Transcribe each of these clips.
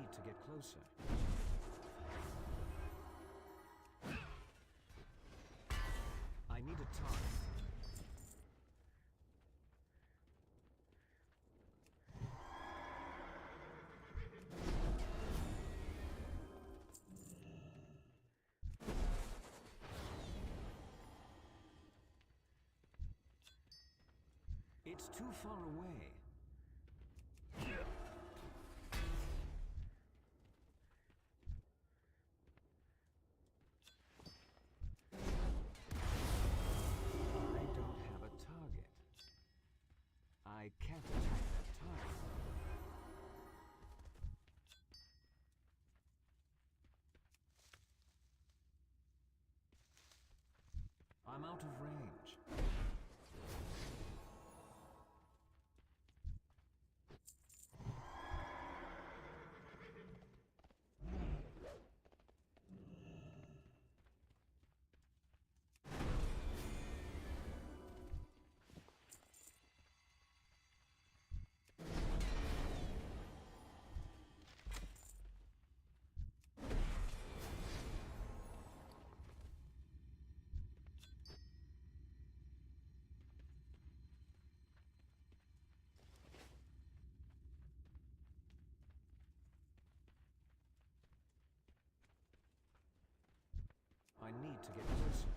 need to get closer. I need a target. It's too far away. I don't have a target. I can't attack that target. I'm out of range. I need to get closer.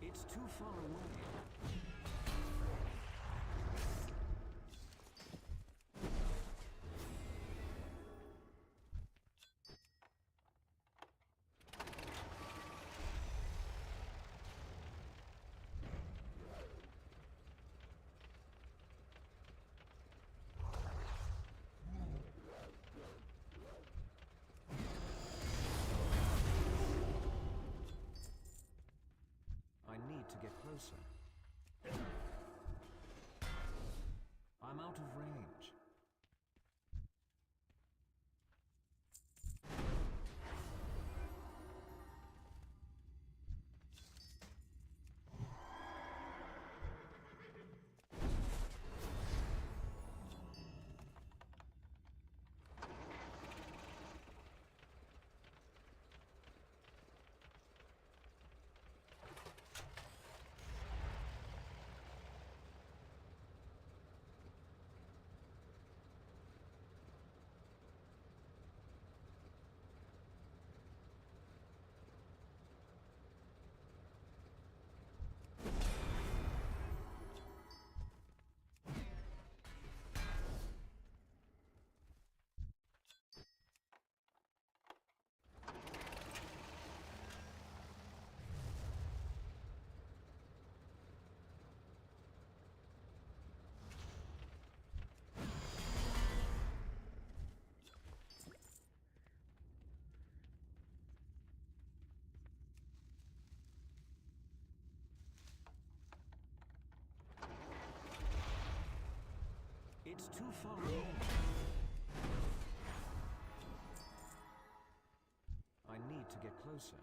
It's too far away. I need to get closer. I'm out of range. It's too far away. I need to get closer.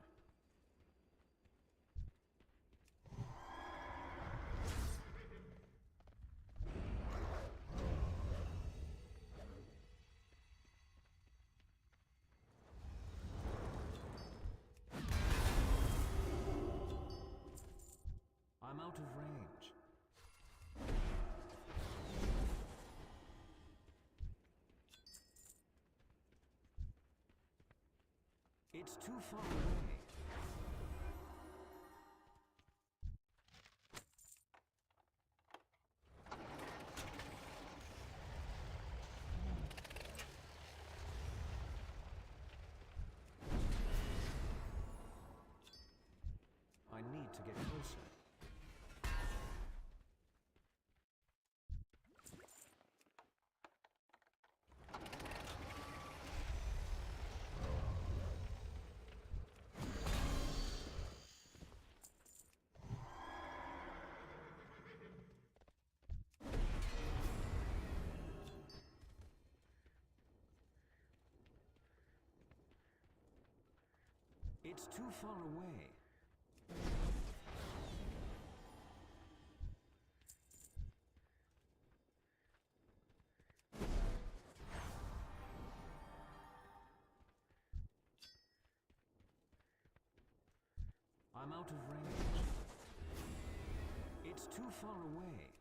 I'm out of range. It's too far away. I need to get closer. It's too far away. I'm out of range. It's too far away.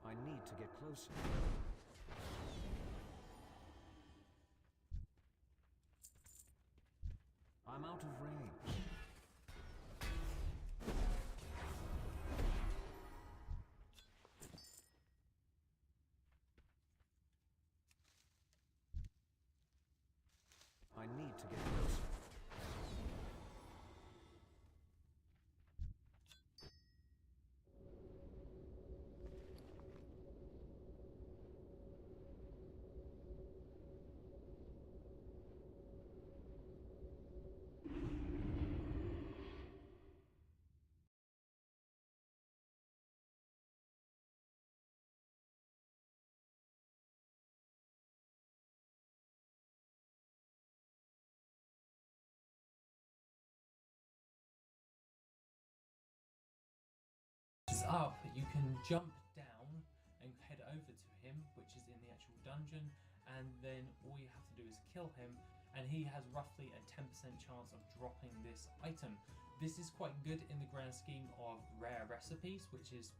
I need to get closer. I'm out of range. I need to get closer. Up, you can jump down and head over to him, which is in the actual dungeon, and then all you have to do is kill him, and he has roughly a 10% chance of dropping this item. This is quite good in the grand scheme of rare recipes, which is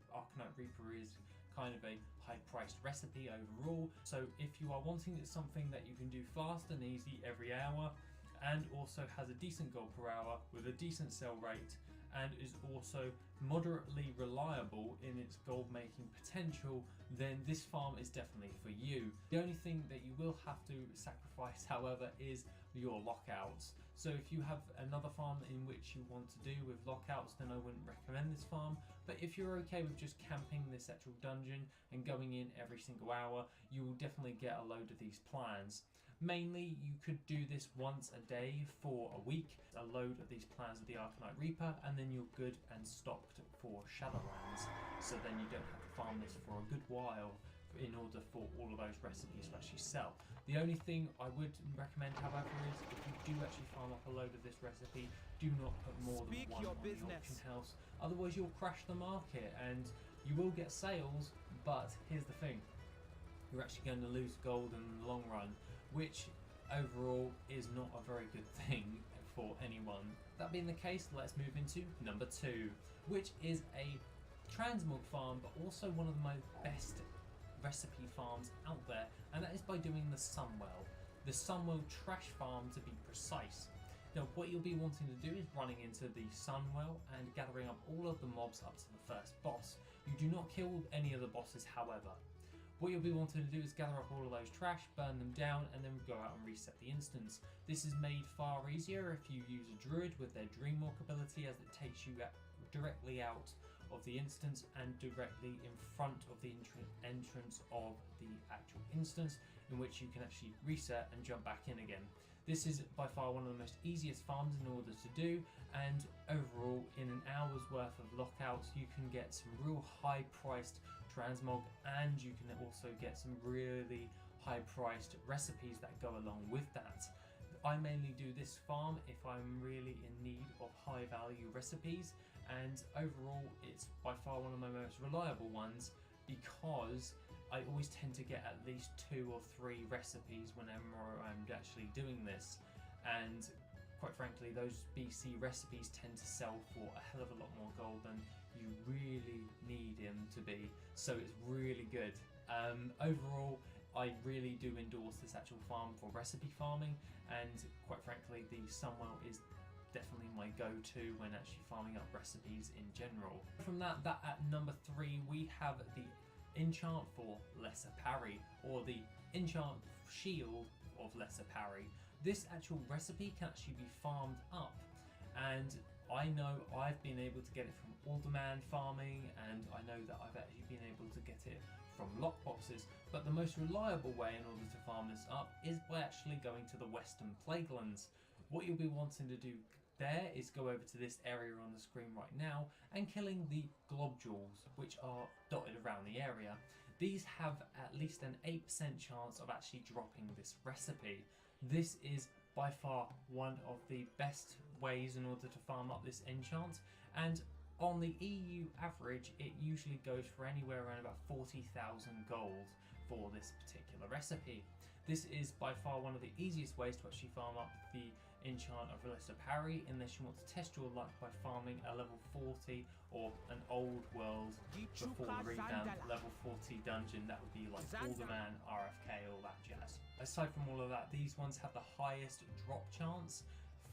Arcanite Reaper is kind of a high-priced recipe overall. So if you are wanting something that you can do fast and easy every hour, and also has a decent gold per hour with a decent sell rate, and is also moderately reliable in its gold making potential, then this farm is definitely for you. The only thing that you will have to sacrifice, however, is your lockouts. So if you have another farm in which you want to do with lockouts, then I wouldn't recommend this farm. But if you're okay with just camping this actual dungeon and going in every single hour, you will definitely get a load of these plans. Mainly, you could do this once a day for a week, a load of these plans of the Arcanite Reaper, and then you're good and stocked for Shadowlands. So then you don't have to farm this for a good while in order for all of those recipes to actually sell. The only thing I would recommend, however, is if you do actually farm up a load of this recipe, do not put more than one on the auction house. Otherwise, you'll crash the market and you will get sales, but here's the thing. You're actually going to lose gold in the long run, which overall is not a very good thing for anyone. That being the case, let's move into number 2, which is a transmog farm, but also one of my best recipe farms out there, and that is by doing the Sunwell. The Sunwell trash farm, to be precise. Now, what you'll be wanting to do is running into the Sunwell and gathering up all of the mobs up to the first boss. You do not kill any of the bosses, however. What you'll be wanting to do is gather up all of those trash, burn them down, and then go out and reset the instance. This is made far easier if you use a druid with their Dreamwalk ability, as it takes you directly out of the instance and directly in front of the entrance of the actual instance, in which you can actually reset and jump back in again. This is by far one of the most easiest farms in order to do, and overall in an hour's worth of lockouts you can get some real high priced transmog, and you can also get some really high priced recipes that go along with that. I mainly do this farm if I'm really in need of high value recipes, and overall it's by far one of my most reliable ones because I always tend to get at least 2 or 3 recipes whenever I'm actually doing this, and quite frankly those BC recipes tend to sell for a hell of a lot more gold than you really need him to be, so it's really good. Overall, I really do endorse this actual farm for recipe farming, and quite frankly the Sunwell is definitely my go-to when actually farming up recipes in general. From that at number 3 we have the enchant for lesser parry, or the enchant shield of lesser parry. This actual recipe can actually be farmed up, and I know I've been able to get it from Alderman farming, and I know that I've actually been able to get it from lockboxes, but the most reliable way in order to farm this up is by actually going to the Western Plaguelands. What you'll be wanting to do there is go over to this area on the screen right now and killing the globules, which are dotted around the area. These have at least an 8% chance of actually dropping this recipe. This is by far one of the best ways in order to farm up this enchant, and on the EU average it usually goes for anywhere around about 40,000 gold for this particular recipe. This is by far one of the easiest ways to actually farm up the enchant of Relista Parry, unless you want to test your luck by farming a level 40 or an old world before the revamp level 40 dungeon. That would be like Alderman, RFK, all that jazz. Aside from all of that, these ones have the highest drop chance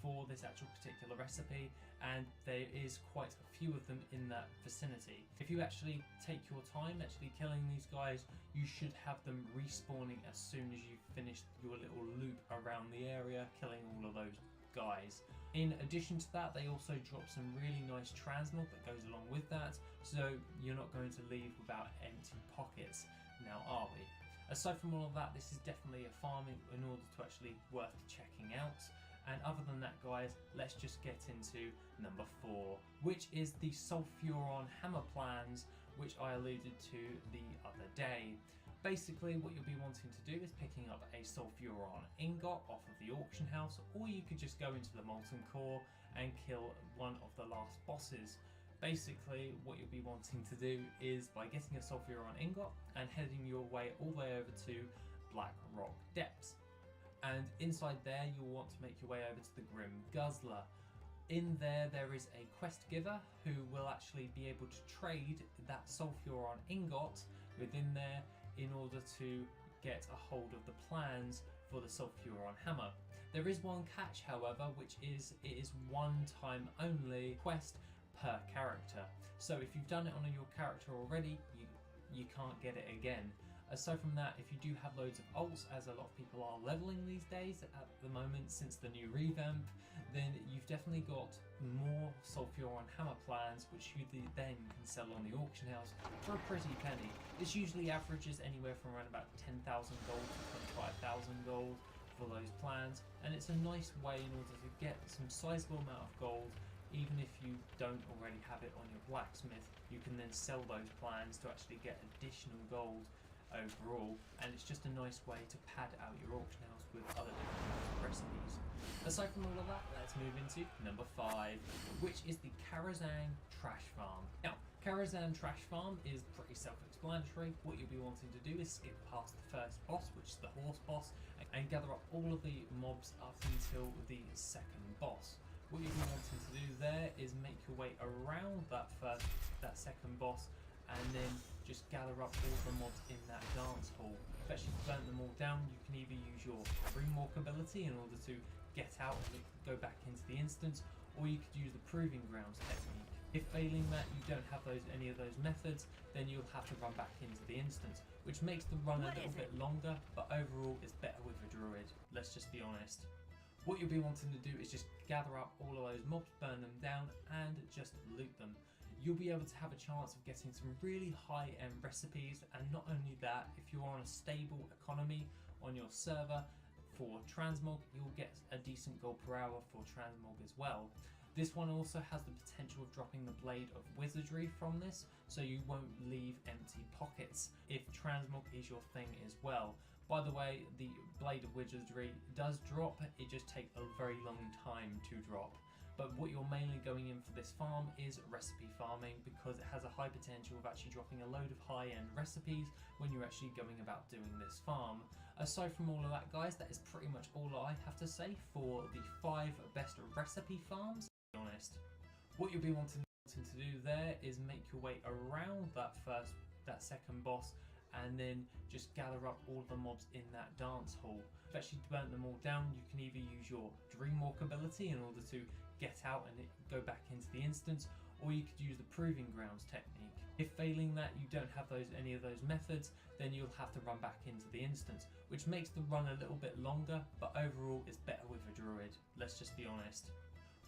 for this actual particular recipe, and there is quite a few of them in that vicinity. If you actually take your time actually killing these guys, you should have them respawning as soon as you've finished your little loop around the area, killing all of those guys. In addition to that, they also drop some really nice transmog that goes along with that, so you're not going to leave without empty pockets, now are we? Aside from all of that, this is definitely a farming in order to actually worth checking out. And other than that, guys, let's just get into number 4, which is the Sulfuron hammer plans, which I alluded to the other day. Basically, what you'll be wanting to do is picking up a Sulfuron ingot off of the auction house, or you could just go into the Molten Core and kill one of the last bosses. Basically, what you'll be wanting to do is, by getting a Sulfuron ingot and heading your way all the way over to Black Rock Depths. And inside there you'll want to make your way over to the Grim Guzzler. In there is a quest giver who will actually be able to trade that Sulfuron ingot within there in order to get a hold of the plans for the Sulfuron hammer. There is one catch, however, which is it is one time only quest per character. So if you've done it on your character already, you can't get it again. Aside from that, if you do have loads of ults, as a lot of people are leveling these days at the moment since the new revamp, then you've definitely got more Sulfuron hammer plans, which you then can sell on the auction house for a pretty penny. This usually averages anywhere from around about 10,000 gold to 25,000 gold for those plans, and it's a nice way in order to get some sizable amount of gold. Even if you don't already have it on your blacksmith, you can then sell those plans to actually get additional gold overall, and it's just a nice way to pad out your auction house with other different recipes. Aside from all of that, let's move into number 5, which is the Karazhan Trash Farm. Now, Karazhan Trash Farm is pretty self-explanatory. What you'll be wanting to do is skip past the first boss, which is the horse boss, and gather up all of the mobs up until the second boss. What you'll be wanting to do there is make your way around that second boss, and then just gather up all the mobs in that dance hall. Especially if you've burnt them all down, you can either use your Dreamwalk ability in order to get out and go back into the instance, or you could use the Proving Grounds technique. If failing that, you don't have any of those methods, then you'll have to run back into the instance, which makes the run a little bit longer, but overall it's better with a druid, let's just be honest. What you'll be wanting to do is just gather up all of those mobs, burn them down, and just loot them. You'll be able to have a chance of getting some really high-end recipes, and not only that, if you're on a stable economy on your server for transmog, you'll get a decent gold per hour for transmog as well. This one also has the potential of dropping the Blade of Wizardry from this, so you won't leave empty pockets if transmog is your thing as well. By the way, the Blade of Wizardry does drop, it just takes a very long time to drop. But what you're mainly going in for this farm is recipe farming, because it has a high potential of actually dropping a load of high-end recipes when you're actually going about doing this farm. Aside from all of that, guys, that is pretty much all I have to say for the 5 best recipe farms. To be honest, what you'll be wanting to do there is make your way around that second boss, and then just gather up all the mobs in that dance hall. Especially to burn them all down, you can either use your Dreamwalk ability in order to get out and go back into the instance, or you could use the Proving Grounds technique. If failing that, you don't have any of those methods, then you'll have to run back into the instance, which makes the run a little bit longer, but overall it's better with a druid, let's just be honest.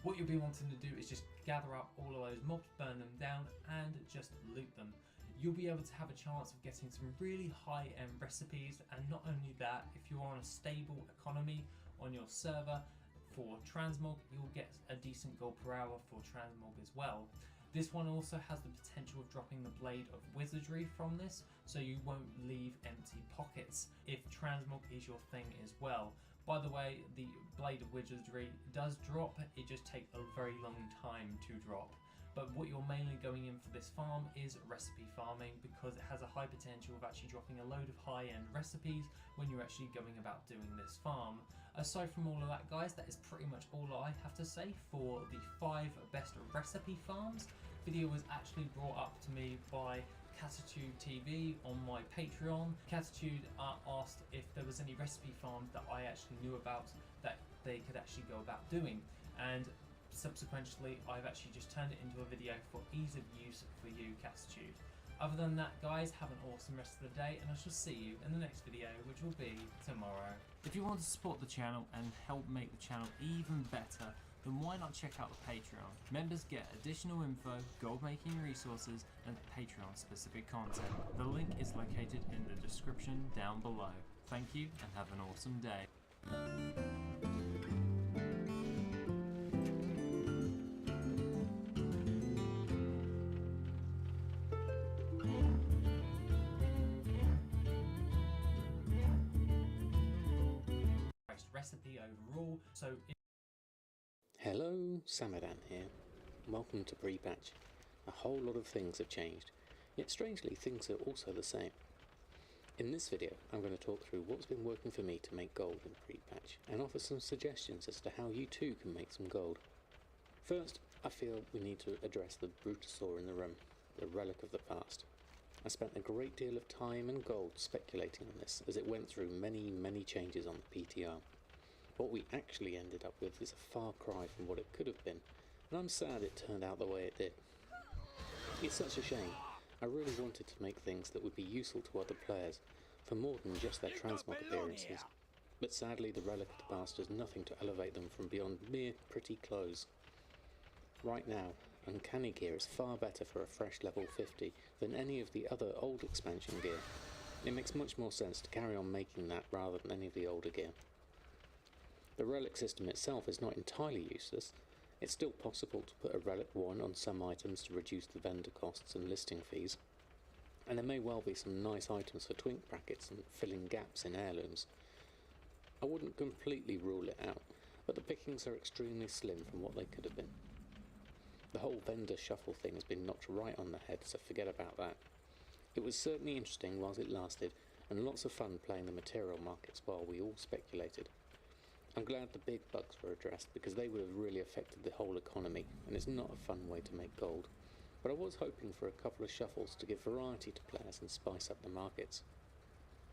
What you'll be wanting to do is just gather up all of those mobs, burn them down, and just loot them. You'll be able to have a chance of getting some really high-end recipes, and not only that, if you're on a stable economy on your server for transmog, you'll get a decent gold per hour for transmog as well. This one also has the potential of dropping the Blade of Wizardry from this, so you won't leave empty pockets if transmog is your thing as well. By the way, the Blade of Wizardry does drop, it just takes a very long time to drop. But what you're mainly going in for this farm is recipe farming, because it has a high potential of actually dropping a load of high-end recipes when you're actually going about doing this farm. Aside from all of that, guys, that is pretty much all I have to say for the 5 best recipe farms. Video was actually brought up to me by Catitude TV on my Patreon. Catitude asked if there was any recipe farms that I actually knew about that they could actually go about doing, and subsequently I've actually just turned it into a video for ease of use for you, Catitude. Other than that, guys, have an awesome rest of the day, and I shall see you in the next video, which will be tomorrow. If you want to support the channel and help make the channel even better, then why not check out the Patreon? Members get additional info, gold making resources, and Patreon specific content. The link is located in the description down below. Thank you and have an awesome day. Recipe overall, so Hello, Samadan here. Welcome to pre-patch. A whole lot of things have changed, yet strangely things are also the same. In this video I'm going to talk through what's been working for me to make gold in pre-patch and offer some suggestions as to how you too can make some gold. First, I feel we need to address the Brutosaur in the room, the relic of the past. I spent a great deal of time and gold speculating on this as it went through many changes on the PTR. What we actually ended up with is a far cry from what it could have been, and I'm sad it turned out the way it did. It's such a shame. I really wanted to make things that would be useful to other players, for more than just their transmog appearances, but sadly the relic of the past does nothing to elevate them from beyond mere pretty clothes. Right now, uncanny gear is far better for a fresh level 50 than any of the other old expansion gear. It makes much more sense to carry on making that rather than any of the older gear. The relic system itself is not entirely useless. It's still possible to put a relic 1 on some items to reduce the vendor costs and listing fees, and there may well be some nice items for twink brackets and filling gaps in heirlooms. I wouldn't completely rule it out, but the pickings are extremely slim from what they could have been. The whole vendor shuffle thing has been knocked right on the head, so forget about that. It was certainly interesting whilst it lasted, and lots of fun playing the material markets while we all speculated. I'm glad the big bugs were addressed because they would have really affected the whole economy, and it's not a fun way to make gold. But I was hoping for a couple of shuffles to give variety to players and spice up the markets.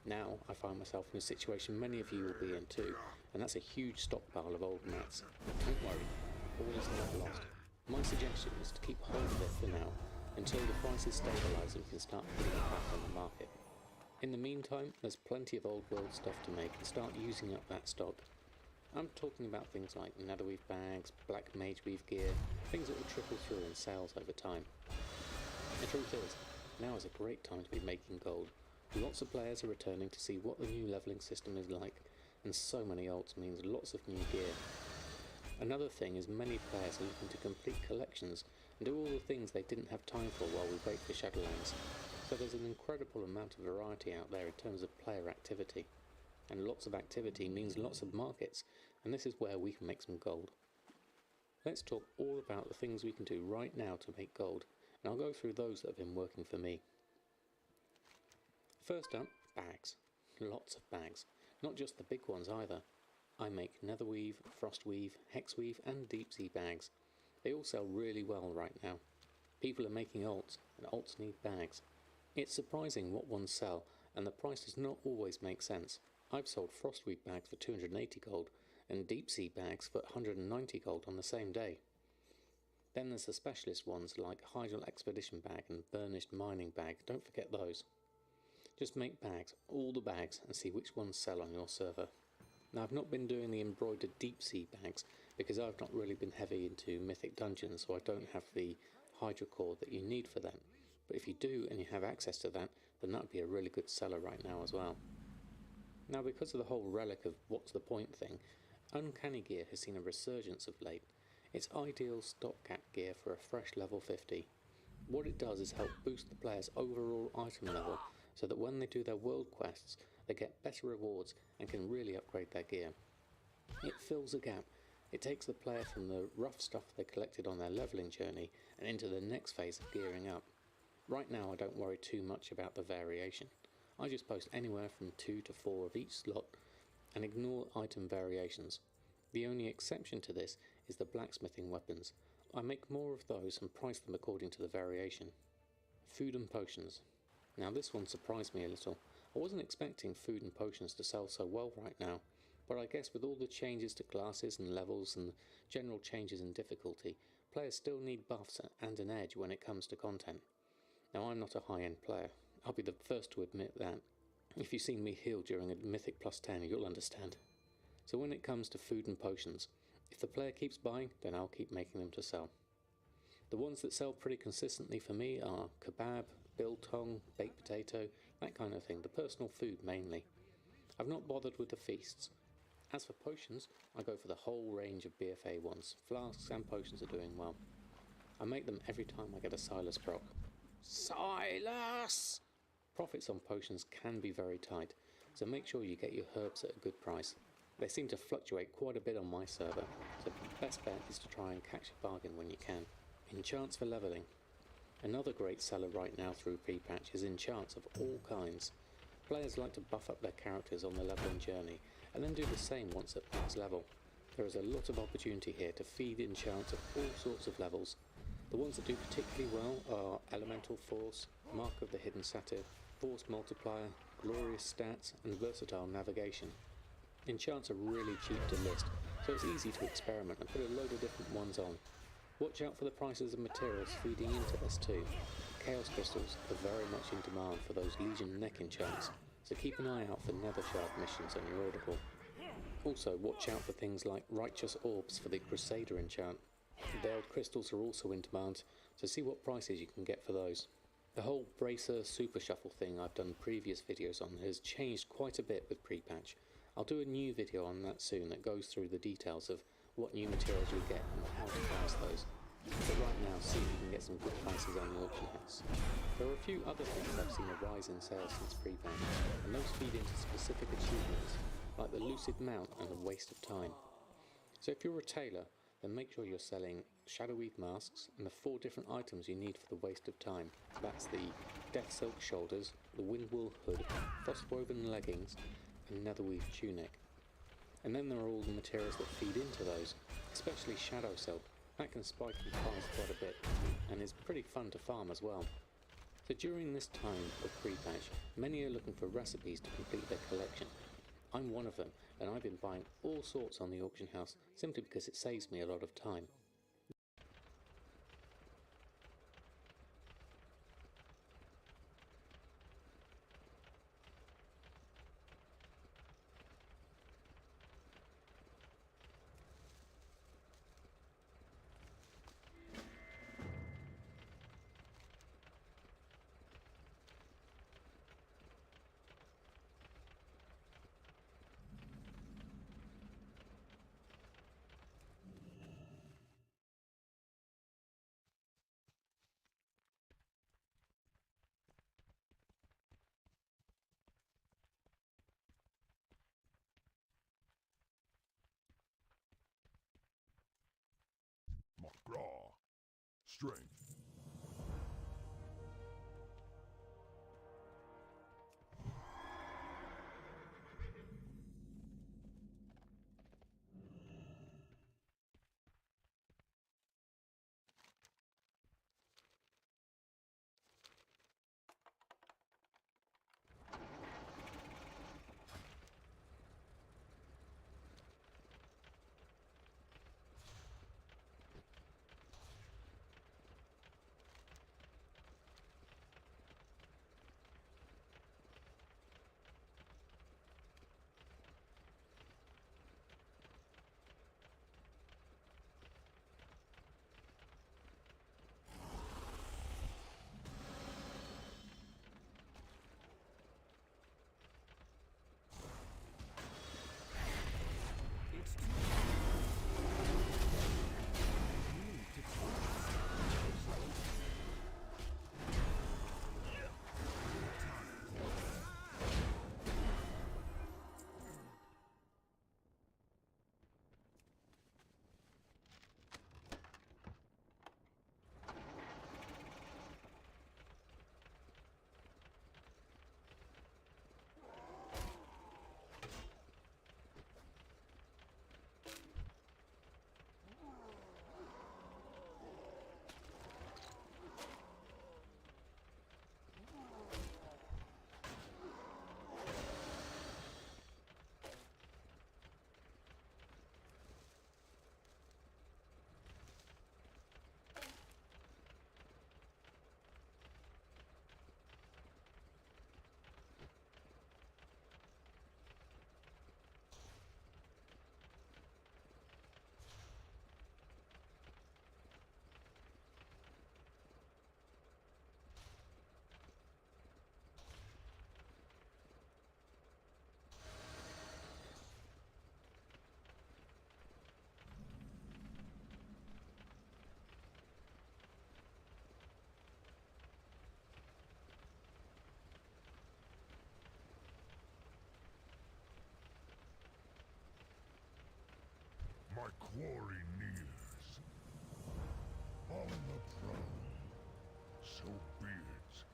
Now I find myself in a situation many of you will be in too, and that's a huge stockpile of old mats. Don't worry, all is not lost. My suggestion is to keep hold of it for now, until the prices stabilise and we can start putting it back on the market. In the meantime, there's plenty of old world stuff to make and start using up that stock. I'm talking about things like netherweave bags, black mage weave gear, things that will trickle through in sales over time. The truth is, now is a great time to be making gold. Lots of players are returning to see what the new levelling system is like, and so many alts means lots of new gear. Another thing is many players are looking to complete collections and do all the things they didn't have time for while we wait for Shadowlands. So there's an incredible amount of variety out there in terms of player activity. And lots of activity means lots of markets, and this is where we can make some gold. Let's talk all about the things we can do right now to make gold, and I'll go through those that have been working for me. First up, bags. Lots of bags. Not just the big ones either. I make netherweave, frostweave, hexweave and deep sea bags. They all sell really well right now. People are making alts, and alts need bags. It's surprising what ones sell, and the price does not always make sense. I've sold frostweave bags for 280 gold, and deep sea bags for 190 gold on the same day. Then there's the specialist ones like Hydral Expedition bag and Burnished Mining bag, don't forget those. Just make bags, all the bags, and see which ones sell on your server. Now I've not been doing the embroidered deep sea bags because I've not really been heavy into Mythic dungeons, so I don't have the Hydra core that you need for that. But if you do and you have access to that, then that would be a really good seller right now as well. Now because of the whole relic of what's the point thing, Uncanny gear has seen a resurgence of late. It's ideal stopgap gear for a fresh level 50. What it does is help boost the player's overall item level so that when they do their world quests, they get better rewards and can really upgrade their gear. It fills a gap. It takes the player from the rough stuff they collected on their leveling journey and into the next phase of gearing up. Right now I don't worry too much about the variation. I just post anywhere from 2 to 4 of each slot and ignore item variations. The only exception to this is the blacksmithing weapons. I make more of those and price them according to the variation. Food and potions. Now this one surprised me a little. I wasn't expecting food and potions to sell so well right now, but I guess with all the changes to classes and levels and general changes in difficulty, players still need buffs and an edge when it comes to content. Now I'm not a high-end player, I'll be the first to admit that. If you've seen me heal during a Mythic +10 you'll understand. So when it comes to food and potions, if the player keeps buying, then I'll keep making them to sell. The ones that sell pretty consistently for me are kebab, biltong, baked potato, that kind of thing, the personal food mainly. I've not bothered with the feasts. As for potions, I go for the whole range of BFA ones. Flasks and potions are doing well. I make them every time I get a Silas proc. Silas! Profits on potions can be very tight, so make sure you get your herbs at a good price. They seem to fluctuate quite a bit on my server, so the best bet is to try and catch a bargain when you can. Enchants for leveling. Another great seller right now through pre-patch is enchants of all kinds. Players like to buff up their characters on the leveling journey, and then do the same once at max level. There is a lot of opportunity here to feed enchants of all sorts of levels. The ones that do particularly well are Elemental Force, Mark of the Hidden Satyr, Force Multiplier, Glorious Stats, and Versatile Navigation. Enchants are really cheap to list, so it's easy to experiment and put a load of different ones on. Watch out for the prices of materials feeding into this too. Chaos Crystals are very much in demand for those Legion neck enchants, so keep an eye out for Nether Shard missions on your Audible. Also watch out for things like Righteous Orbs for the Crusader enchant. Veiled Crystals are also in demand, so see what prices you can get for those. The whole Bracer Super Shuffle thing I've done previous videos on has changed quite a bit with pre-patch. I'll do a new video on that soon that goes through the details of what new materials we get and how to price those. But right now, see if you can get some good prices on the auction house. There are a few other things I've seen a rise in sales since pre-patch, and those feed into specific achievements, like the Lucid Mount and the Waste of Time. So if you're a tailor, then make sure you're selling Shadowweave masks and the 4 different items you need for the Waste of Time. That's the Death Silk shoulders, the Windwool hood, Frostwoven leggings, and Netherweave tunic. And then there are all the materials that feed into those, especially Shadow Silk. That can spike in price quite a bit, and is pretty fun to farm as well. So during this time of pre-patch, many are looking for recipes to complete their collection. I'm one of them, and I've been buying all sorts on the auction house simply because it saves me a lot of time. McGraw. Strength. My quarry nears. On the prowl. So be it.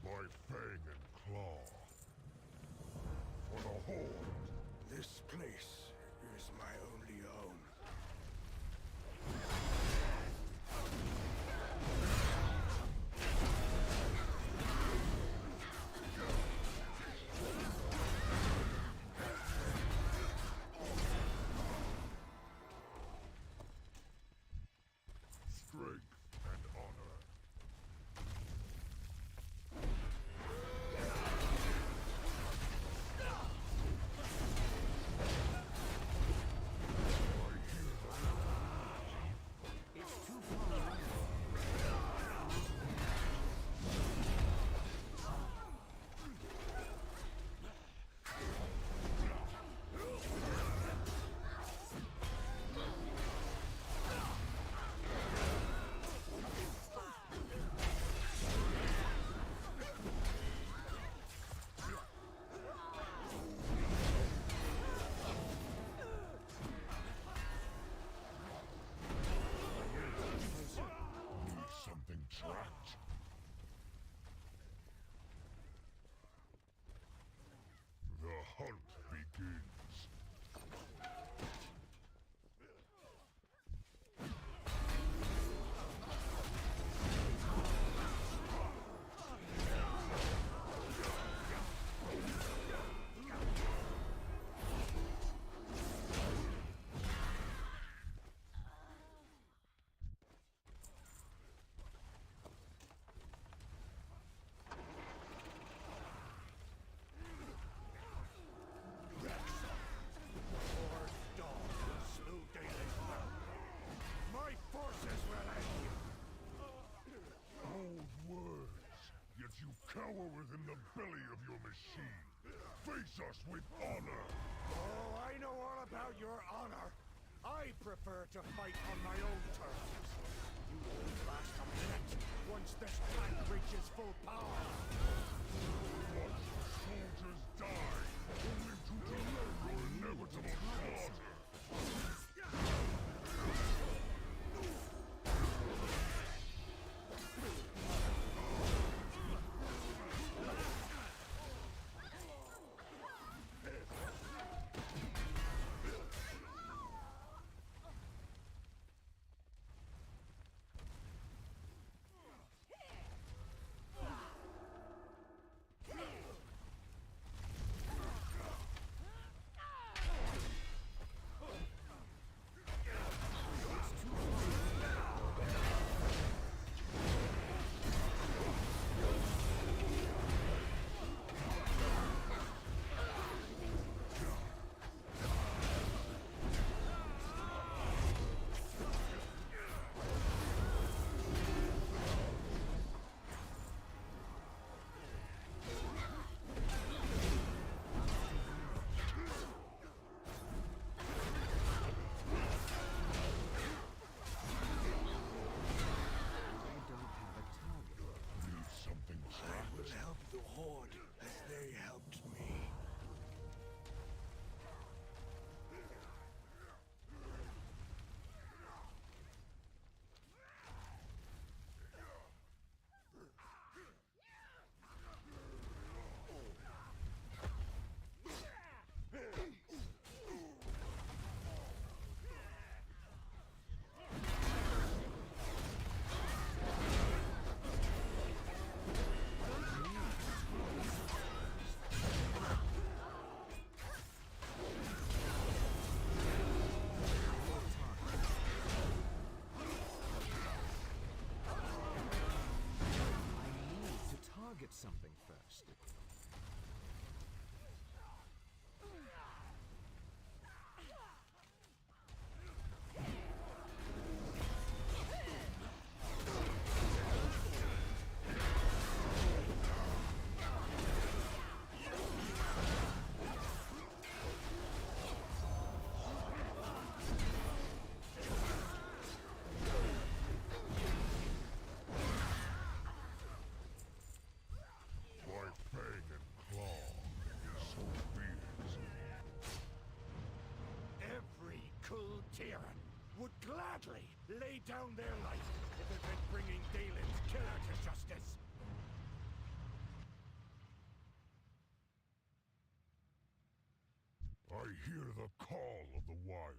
My fang and claw. For the Horde. This place is my only home. Strength and honor. It's too far away. Need something tracked? The hunt begins. My forces will end you! Bold words, yet you cower within the belly of your machine. Face us with honor. Oh, I know all about your honor. I prefer to fight on my own terms. You won't last a minute once this tank reaches full power. Watch your soldiers die, only to delay your inevitable slaughter. gladly lay down their life if it meant bringing Dalen's killer to justice. I hear the call of the wild.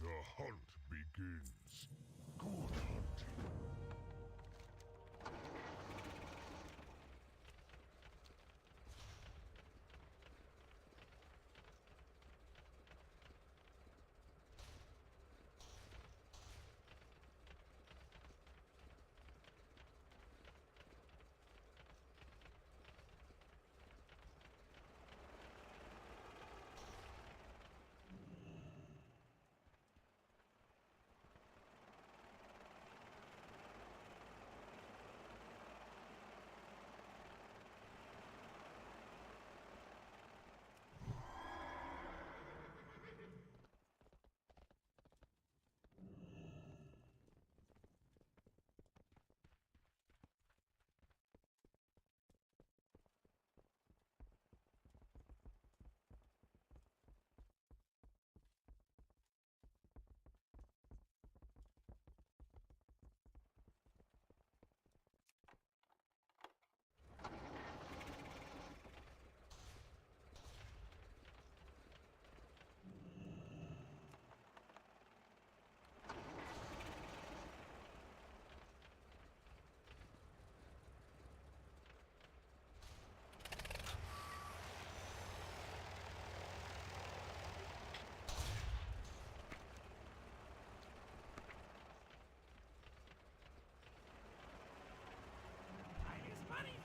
The hunt begins. Good hunting.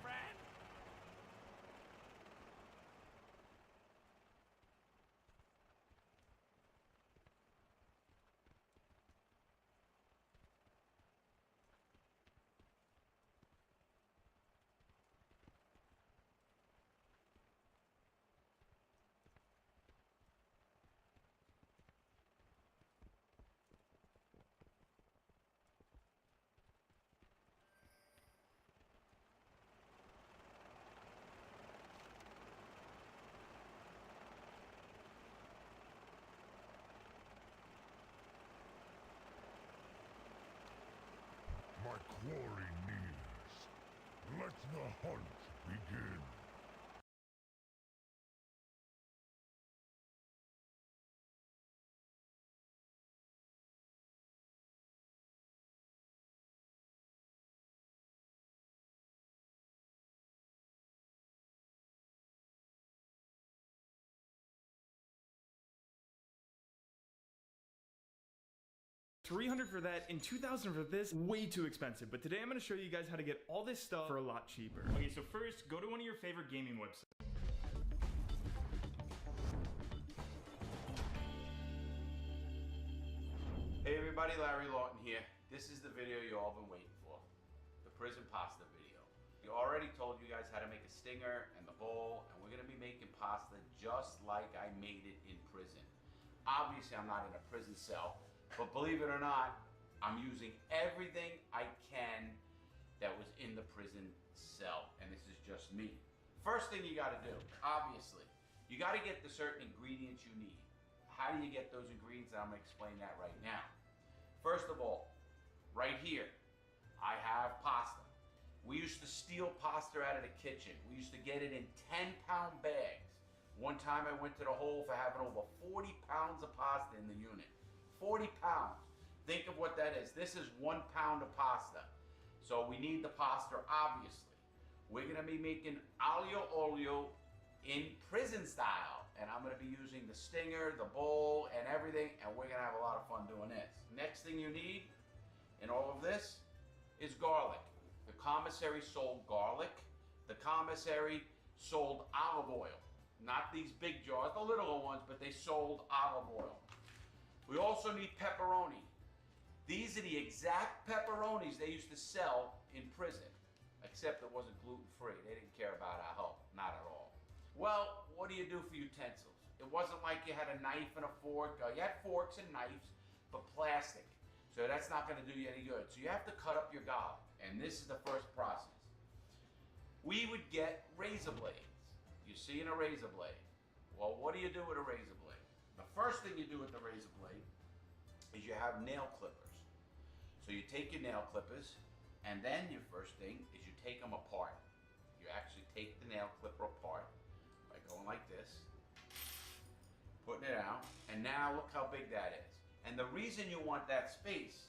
Friend! 300 for that and 2,000 for this, way too expensive. But today I'm going to show you guys how to get all this stuff for a lot cheaper. Okay, so first, go to one of your favorite gaming websites. Hey everybody, Larry Lawton here. This is the video you all been waiting for. The prison pasta video. We already told you guys how to make a stinger and the bowl, and we're gonna be making pasta just like I made it in prison. Obviously I'm not in a prison cell, but believe it or not, I'm using everything I can that was in the prison cell, and this is just me. First thing you gotta do, obviously, you gotta get the certain ingredients you need. How do you get those ingredients? I'm gonna explain that right now. First of all, right here, I have pasta. We used to steal pasta out of the kitchen. We used to get it in 10-pound bags. One time I went to the hole for having over 40 pounds of pasta in the unit. 40 pounds. Think of what that is. This is 1 pound of pasta. So we need the pasta, obviously. We're gonna be making aglio olio in prison style. And I'm gonna be using the stinger, the bowl, and everything, and we're gonna have a lot of fun doing this. Next thing you need in all of this is garlic. The commissary sold garlic. The commissary sold olive oil. Not these big jars, the little ones, but they sold olive oil. We also need pepperoni. These are the exact pepperonis they used to sell in prison, except it wasn't gluten-free. They didn't care about our health, not at all. Well, what do you do for utensils? It wasn't like you had a knife and a fork. You had forks and knives, but plastic. So that's not gonna do you any good. So you have to cut up your garlic, and this is the first process. We would get razor blades. You see in a razor blade. Well, what do you do with a razor blade? The first thing you do with the razor blade is you have nail clippers. So you take your nail clippers, and then your first thing is you take them apart. You actually take the nail clipper apart by going like this, putting it out, and now look how big that is. And the reason you want that space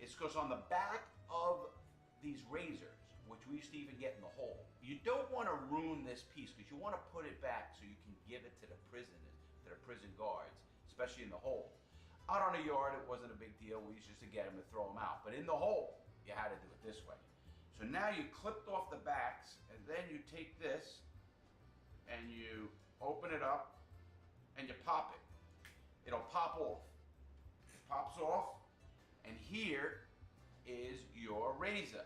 is because on the back of these razors, which we used to even get in the hole, you don't want to ruin this piece because you want to put it back so you can give it to the prisoners, to the prison guards, especially in the hole. Out on the yard, it wasn't a big deal. We used just to get them and throw them out. But in the hole, you had to do it this way. So now you clipped off the backs, and then you take this, and you open it up, and you pop it. It'll pop off. It pops off, and here is your razor.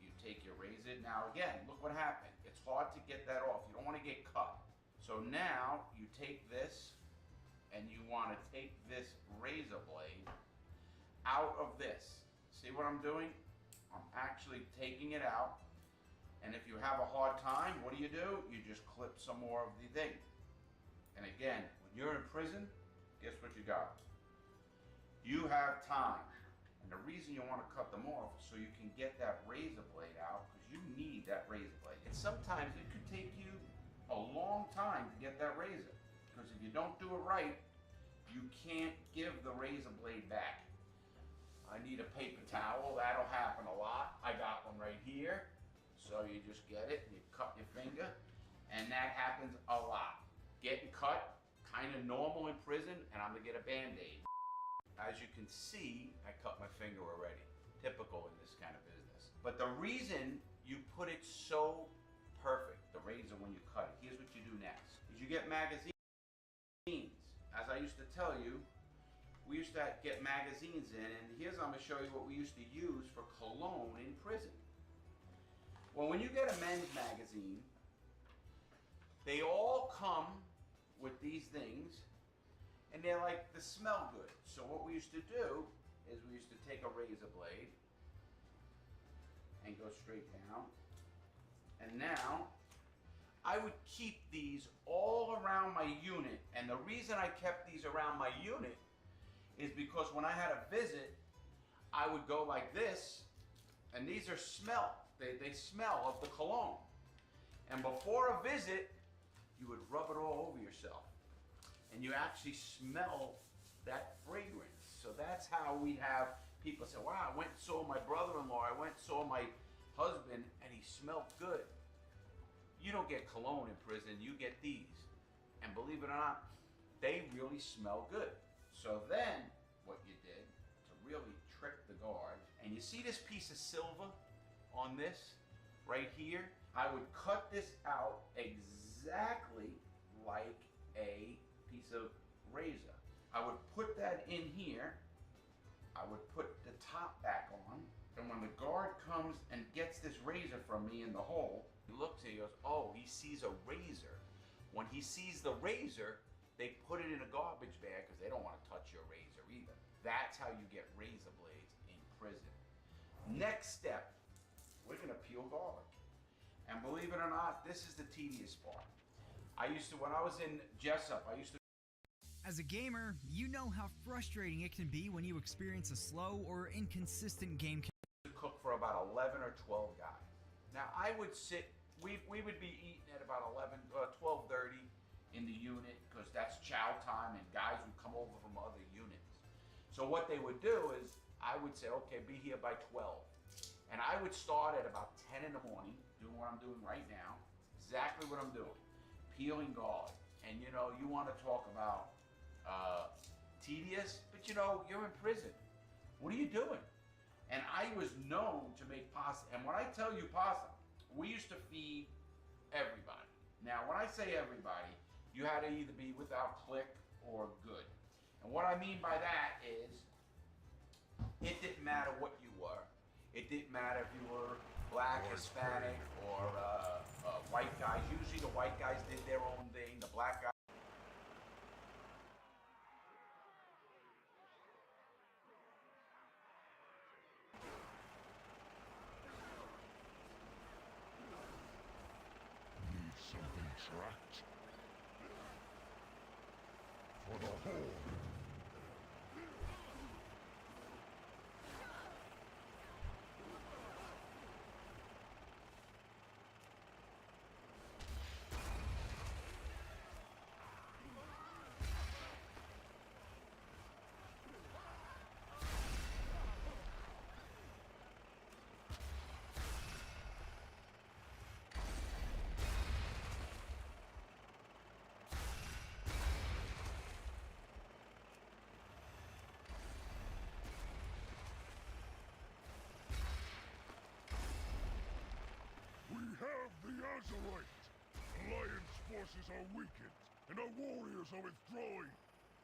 You take your razor. Now again, look what happened. It's hard to get that off. You don't want to get cut. So now you take this, and you want to take this razor blade out of this. See what I'm doing? I'm actually taking it out. And if you have a hard time, what do? You just clip some more of the thing. And again, when you're in prison, guess what you got? You have time. And the reason you want to cut them off is so you can get that razor blade out, because you need that razor blade. And sometimes it could take you a long time to get that razor. Because if you don't do it right, you can't give the razor blade back. I need a paper towel. That'll happen a lot. I got one right here. So you just get it, and you cut your finger, and that happens a lot. Getting cut, kind of normal in prison, and I'm gonna get a Band-Aid. As you can see, I cut my finger already. Typical in this kind of business. But the reason you put it so perfect, the razor when you cut it, here's what you do next, is you get magazines. As I used to tell you, we used to get magazines in, and here's I'm gonna show you what we used to use for cologne in prison. Well, when you get a men's magazine, they all come with these things, and they're like, they smell good. So what we used to do is we used to take a razor blade and go straight down. And now, I would keep these all around my unit. And the reason I kept these around my unit is because when I had a visit, I would go like this, and these are smell. They smell of the cologne. And before a visit, you would rub it all over yourself. And you actually smell that fragrance. So that's how we have people say, wow, I went and saw my brother-in-law, I went and saw my husband, and he smelled good. You don't get cologne in prison, you get these. And believe it or not, they really smell good. So then, what you did to really trick the guards, and you see this piece of silver on this, right here? I would cut this out exactly like a piece of razor. I would put that in here, I would put the top back on, and when the guard comes and gets this razor from me in the hole, he looks and he goes, oh, he sees a razor. When he sees the razor, they put it in a garbage bag because they don't want to touch your razor either. That's how you get razor blades in prison. Next step, we're gonna peel garlic. And believe it or not, this is the tedious part. When I was in Jessup, I used to As a gamer, you know how frustrating it can be when you experience a slow or inconsistent game. cook for about 11 or 12 guys. Now I would sit, we would be eating at about 12:30 in the unit because that's chow time and guys would come over from other units. So what they would do is I would say, okay, be here by 12. And I would start at about 10 in the morning, doing what I'm doing right now, exactly what I'm doing, peeling garlic. And you know, you want to talk about tedious, but you know, you're in prison. What are you doing? And I was known to make pasta. And when I tell you pasta, we used to feed everybody. Now, when I say everybody, you had to either be without click or good. And what I mean by that is, it didn't matter what you were. It didn't matter if you were black, Hispanic, or white guys. Usually the white guys did their own thing. The black guys. Need something tracked? For the horde. Have the Azerite! Alliance forces are weakened, and our warriors are withdrawing.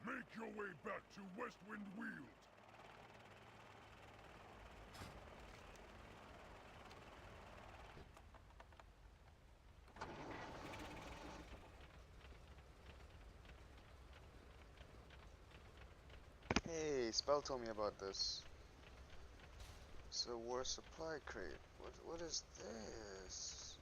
Make your way back to Westwind Weald. Hey, Spell told me about this. It's a war supply crate. What is this?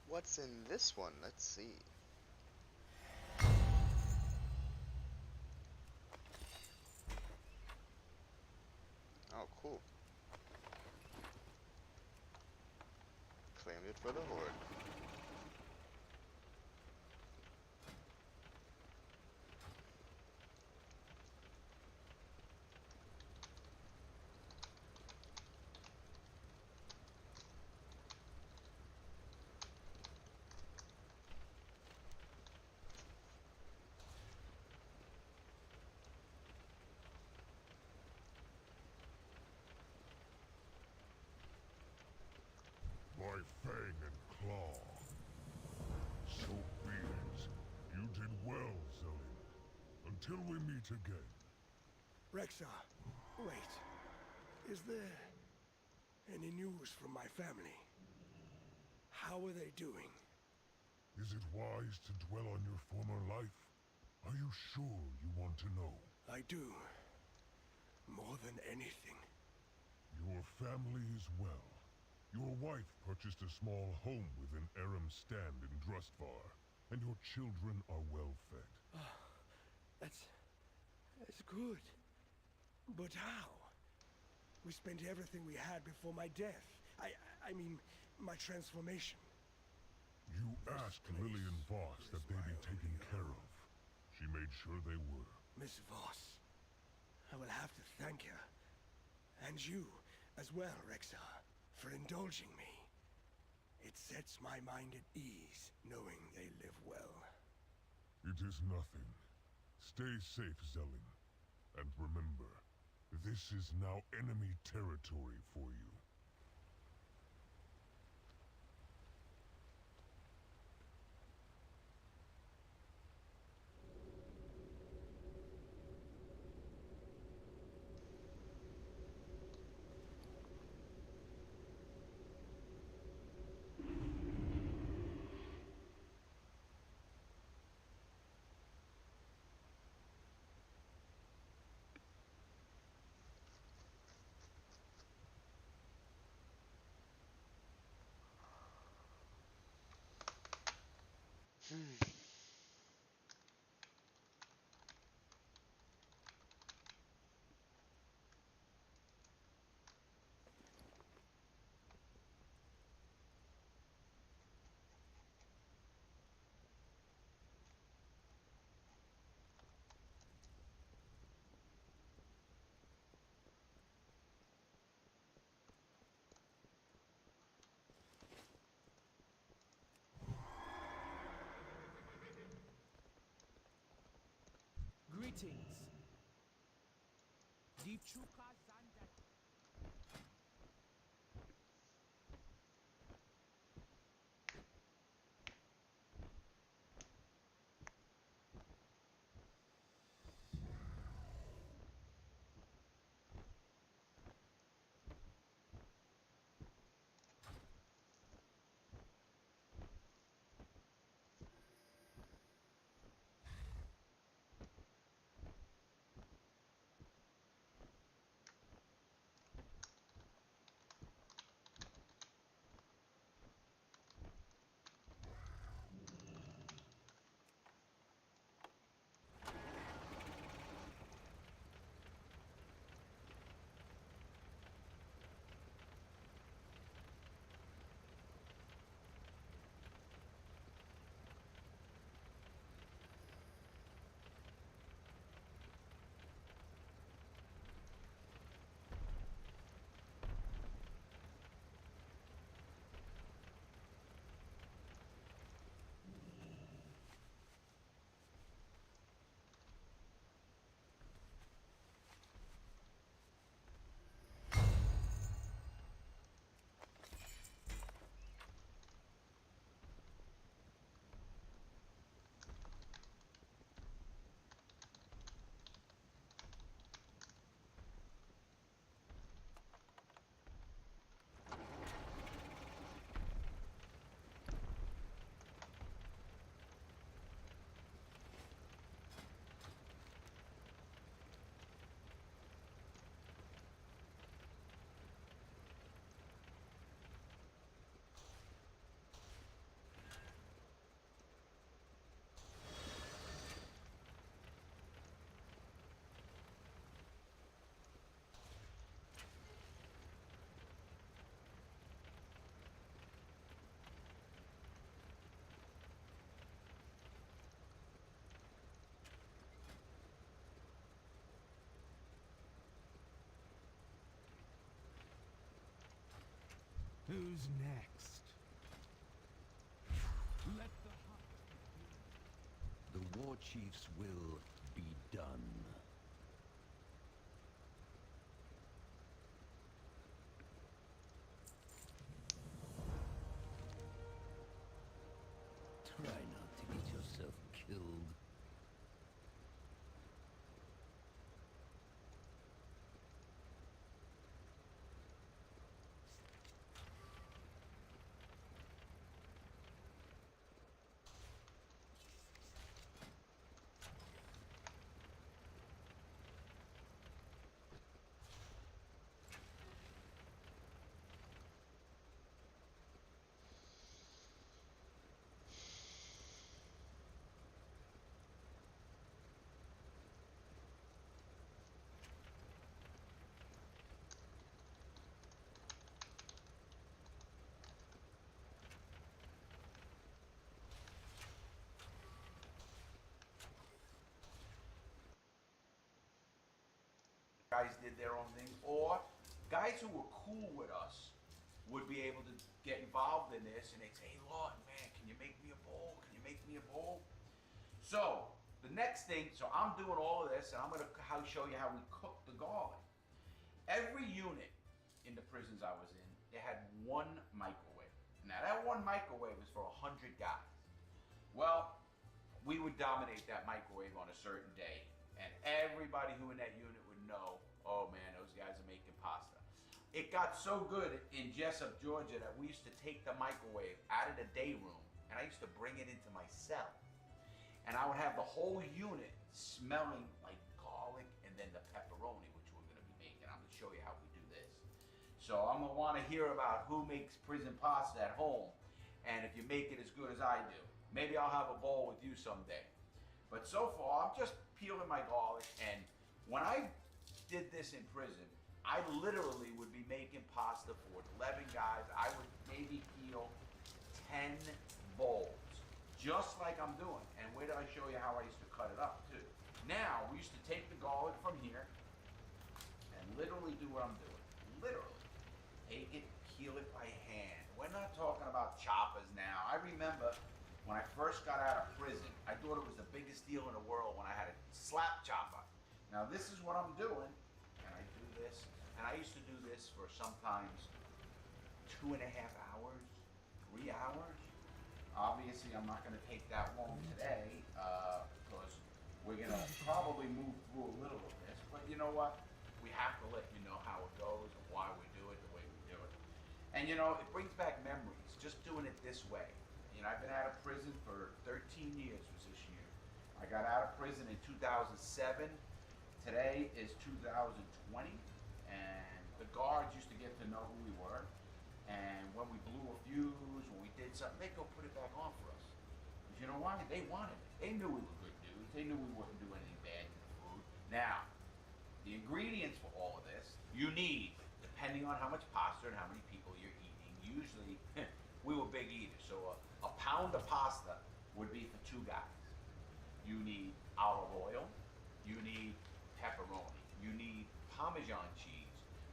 What's in this one? Let's see. Oh, cool. Claimed it for the Horde. By fang and claw. So be it. You did well, Zelin. Until we meet again. Rexar, wait. Is there any news from my family? How are they doing? Is it wise to dwell on your former life? Are you sure you want to know? I do. More than anything. Your family is well. Your wife purchased a small home within Aram's stand in Drustvar, and your children are well fed. That's good. But how? We spent everything we had before my death. I mean, my transformation. You asked Lillian Voss that they be taken care of. She made sure they were. Miss Voss, I will have to thank her. And you as well, Rexar, for indulging me. It sets my mind at ease, knowing they live well. It is nothing. Stay safe, Zelin. And remember, this is now enemy territory for you. Greetings. Deep Chuka Zanda. Who's next? Let the hunt begin. The war chief's will be done. Try not to get yourself killed. Guys did their own thing, or guys who were cool with us would be able to get involved in this, and they'd say, hey, Lord, man, can you make me a bowl? Can you make me a bowl? So, the next thing, so I'm doing all of this, and I'm going to show you how we cook the garlic. Every unit in the prisons I was in, they had one microwave. Now, that one microwave was for 100 guys. Well, we would dominate that microwave on a certain day, and everybody who in that unit would know, oh man, those guys are making pasta. It got so good in Jessup, Georgia, that we used to take the microwave out of the day room, and I used to bring it into my cell. And I would have the whole unit smelling like garlic and then the pepperoni, which we're gonna be making. I'm gonna show you how we do this. So I'm gonna wanna hear about who makes prison pasta at home, and if you make it as good as I do. Maybe I'll have a bowl with you someday. But so far, I'm just peeling my garlic, and when I did this in prison, I literally would be making pasta for 11 guys. I would maybe peel 10 bowls, just like I'm doing. And wait till I show you how I used to cut it up too. Now, we used to take the garlic from here and literally do what I'm doing. Literally. Take it, peel it by hand. We're not talking about choppers now. I remember when I first got out of prison, I thought it was the biggest deal in the world when I had a slap chopper. Now this is what I'm doing, and I do this, and I used to do this for sometimes 2.5 hours, 3 hours. Obviously, I'm not going to take that long today because we're going to probably move through a little of this. But you know what? We have to let you know how it goes and why we do it the way we do it. And you know, it brings back memories just doing it this way. You know, I've been out of prison for 13 years was this year. I got out of prison in 2007. Today is 2020, and the guards used to get to know who we were. And when we blew a fuse, when we did something, they'd go put it back on for us. Because you know why? They wanted it. They knew we were good dudes. They knew we wouldn't do anything bad to the food. Now, the ingredients for all of this, you need, depending on how much pasta and how many people you're eating. Usually, we were big eaters, so a pound of pasta would be for 2 guys. You need olive oil. You need pepperoni. You need Parmesan cheese.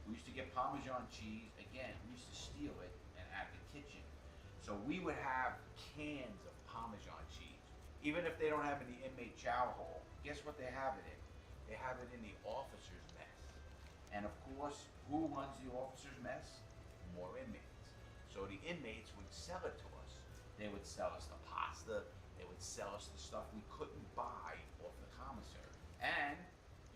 We used to get Parmesan cheese, again, we used to steal it and at the kitchen. So we would have cans of Parmesan cheese. Even if they don't have it in the inmate chow hall, guess what they have it in? They have it in the officer's mess. And of course, who runs the officer's mess? More inmates. So the inmates would sell it to us. They would sell us the pasta. They would sell us the stuff we couldn't buy off the commissary. And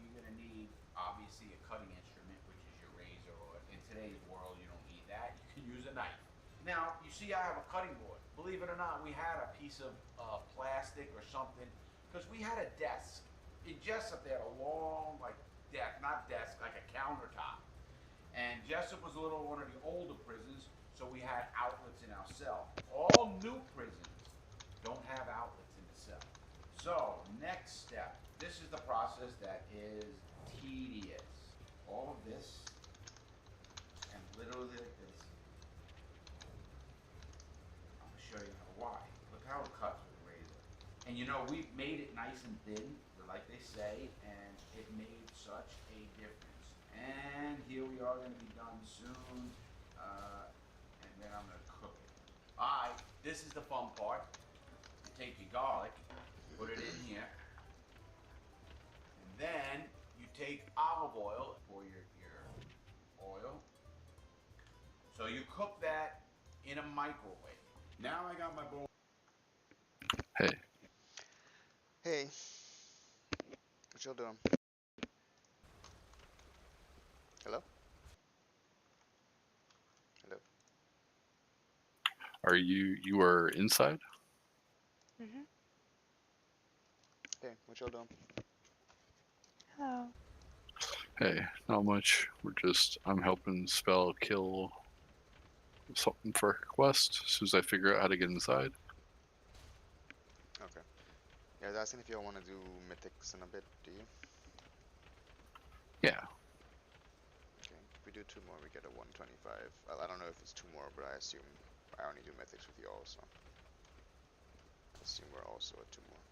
you're gonna need, obviously, a cutting instrument, which is your razor, or in today's world, you don't need that. You can use a knife. Now, you see I have a cutting board. Believe it or not, we had a piece of plastic or something, because we had a desk. In Jessup, they had a long, like, not desk, like a countertop. And Jessup was one of the older prisons, so we had outlets in our cell. All new prisons don't have outlets in the cell. So, next step. This is the process that is tedious. All of this, and literally like this. I'm gonna show you why. Look how it cuts with a razor. And you know, we made it nice and thin, like they say, and it made such a difference. And here we are gonna be done soon. And then I'm gonna cook it. Alright, this is the fun part. You take your garlic, put it in here. And then you take olive oil for your oil. So you cook that in a microwave. Now I got my bowl. Hey. Hey. What y'all doing? Hello? Hello? Are you are inside? Mm-hmm. Hey, what y'all doing? Hello. Hey, not much. I'm helping Spell kill something for her quest as soon as I figure out how to get inside. Okay. Yeah, I was asking if y'all want to do Mythics in a bit, do you? Yeah. Okay, if we do 2 more, we get a 125. I don't know if it's 2 more, but I assume I only do Mythics with y'all, so I assume we're also at 2 more.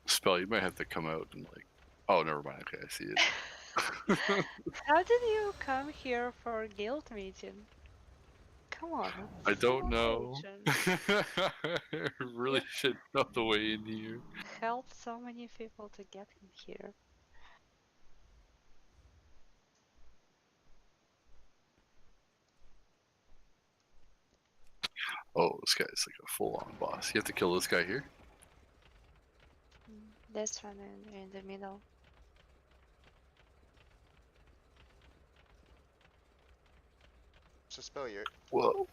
Spell, you might have to come out and like. Oh, never mind. Okay, I see it. How did you come here for a guild meeting? Come on. I don't know. Agent. I really should know the way in here. Helped so many people to get in here. Oh, this guy's like a full-on boss. You have to kill this guy here? This one in the middle. So spell your... Whoa,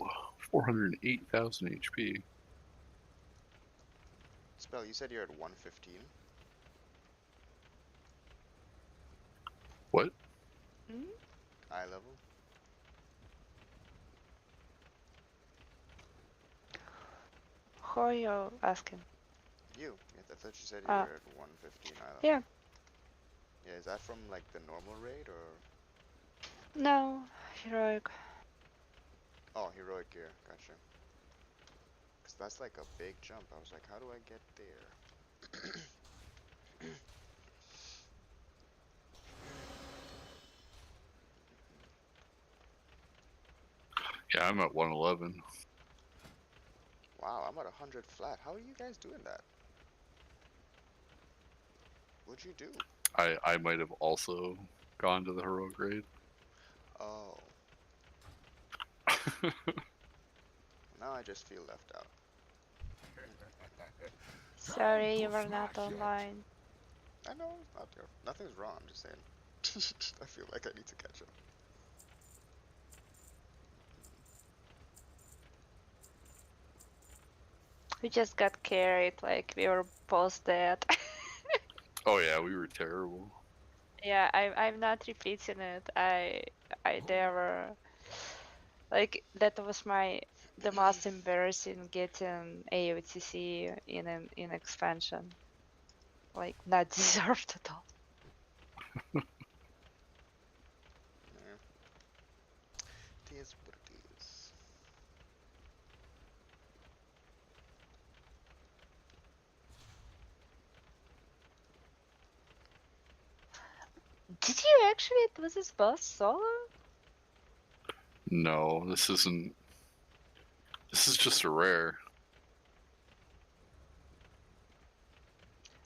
408,000 HP. Spell, you said you're at 115? What? Hmm? Eye level? Who are you asking? You. I thought you said you were at 115 eye level. Yeah. Yeah, is that from like the normal raid or? No, heroic. Oh, heroic gear, gotcha. Cause that's like a big jump. I was like, how do I get there? Yeah, I'm at 111. Wow, I'm at 100 flat. How are you guys doing that? What'd you do? I might have also gone to the heroic grade. Oh. Now I just feel left out. Sorry, you were not online. I know, nothing's wrong, I'm just saying. I feel like I need to catch up. We just got carried, like we were both dead. Oh yeah, we were terrible. Yeah, I'm not repeating it. I never like that was the most embarrassing getting AOTC in expansion. Like not deserved at all. Yeah. It is what it is. Did you actually do this boss solo? No, this isn't. This is just a rare.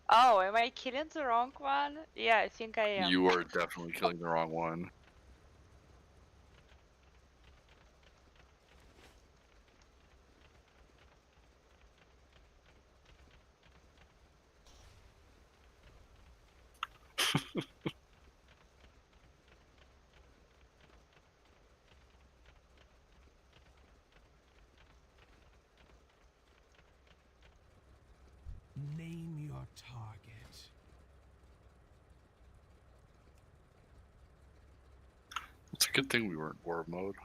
Oh, am I killing the wrong one? Yeah, I think I am. You are definitely killing the wrong one. Name your target. It's a good thing we weren't war mode.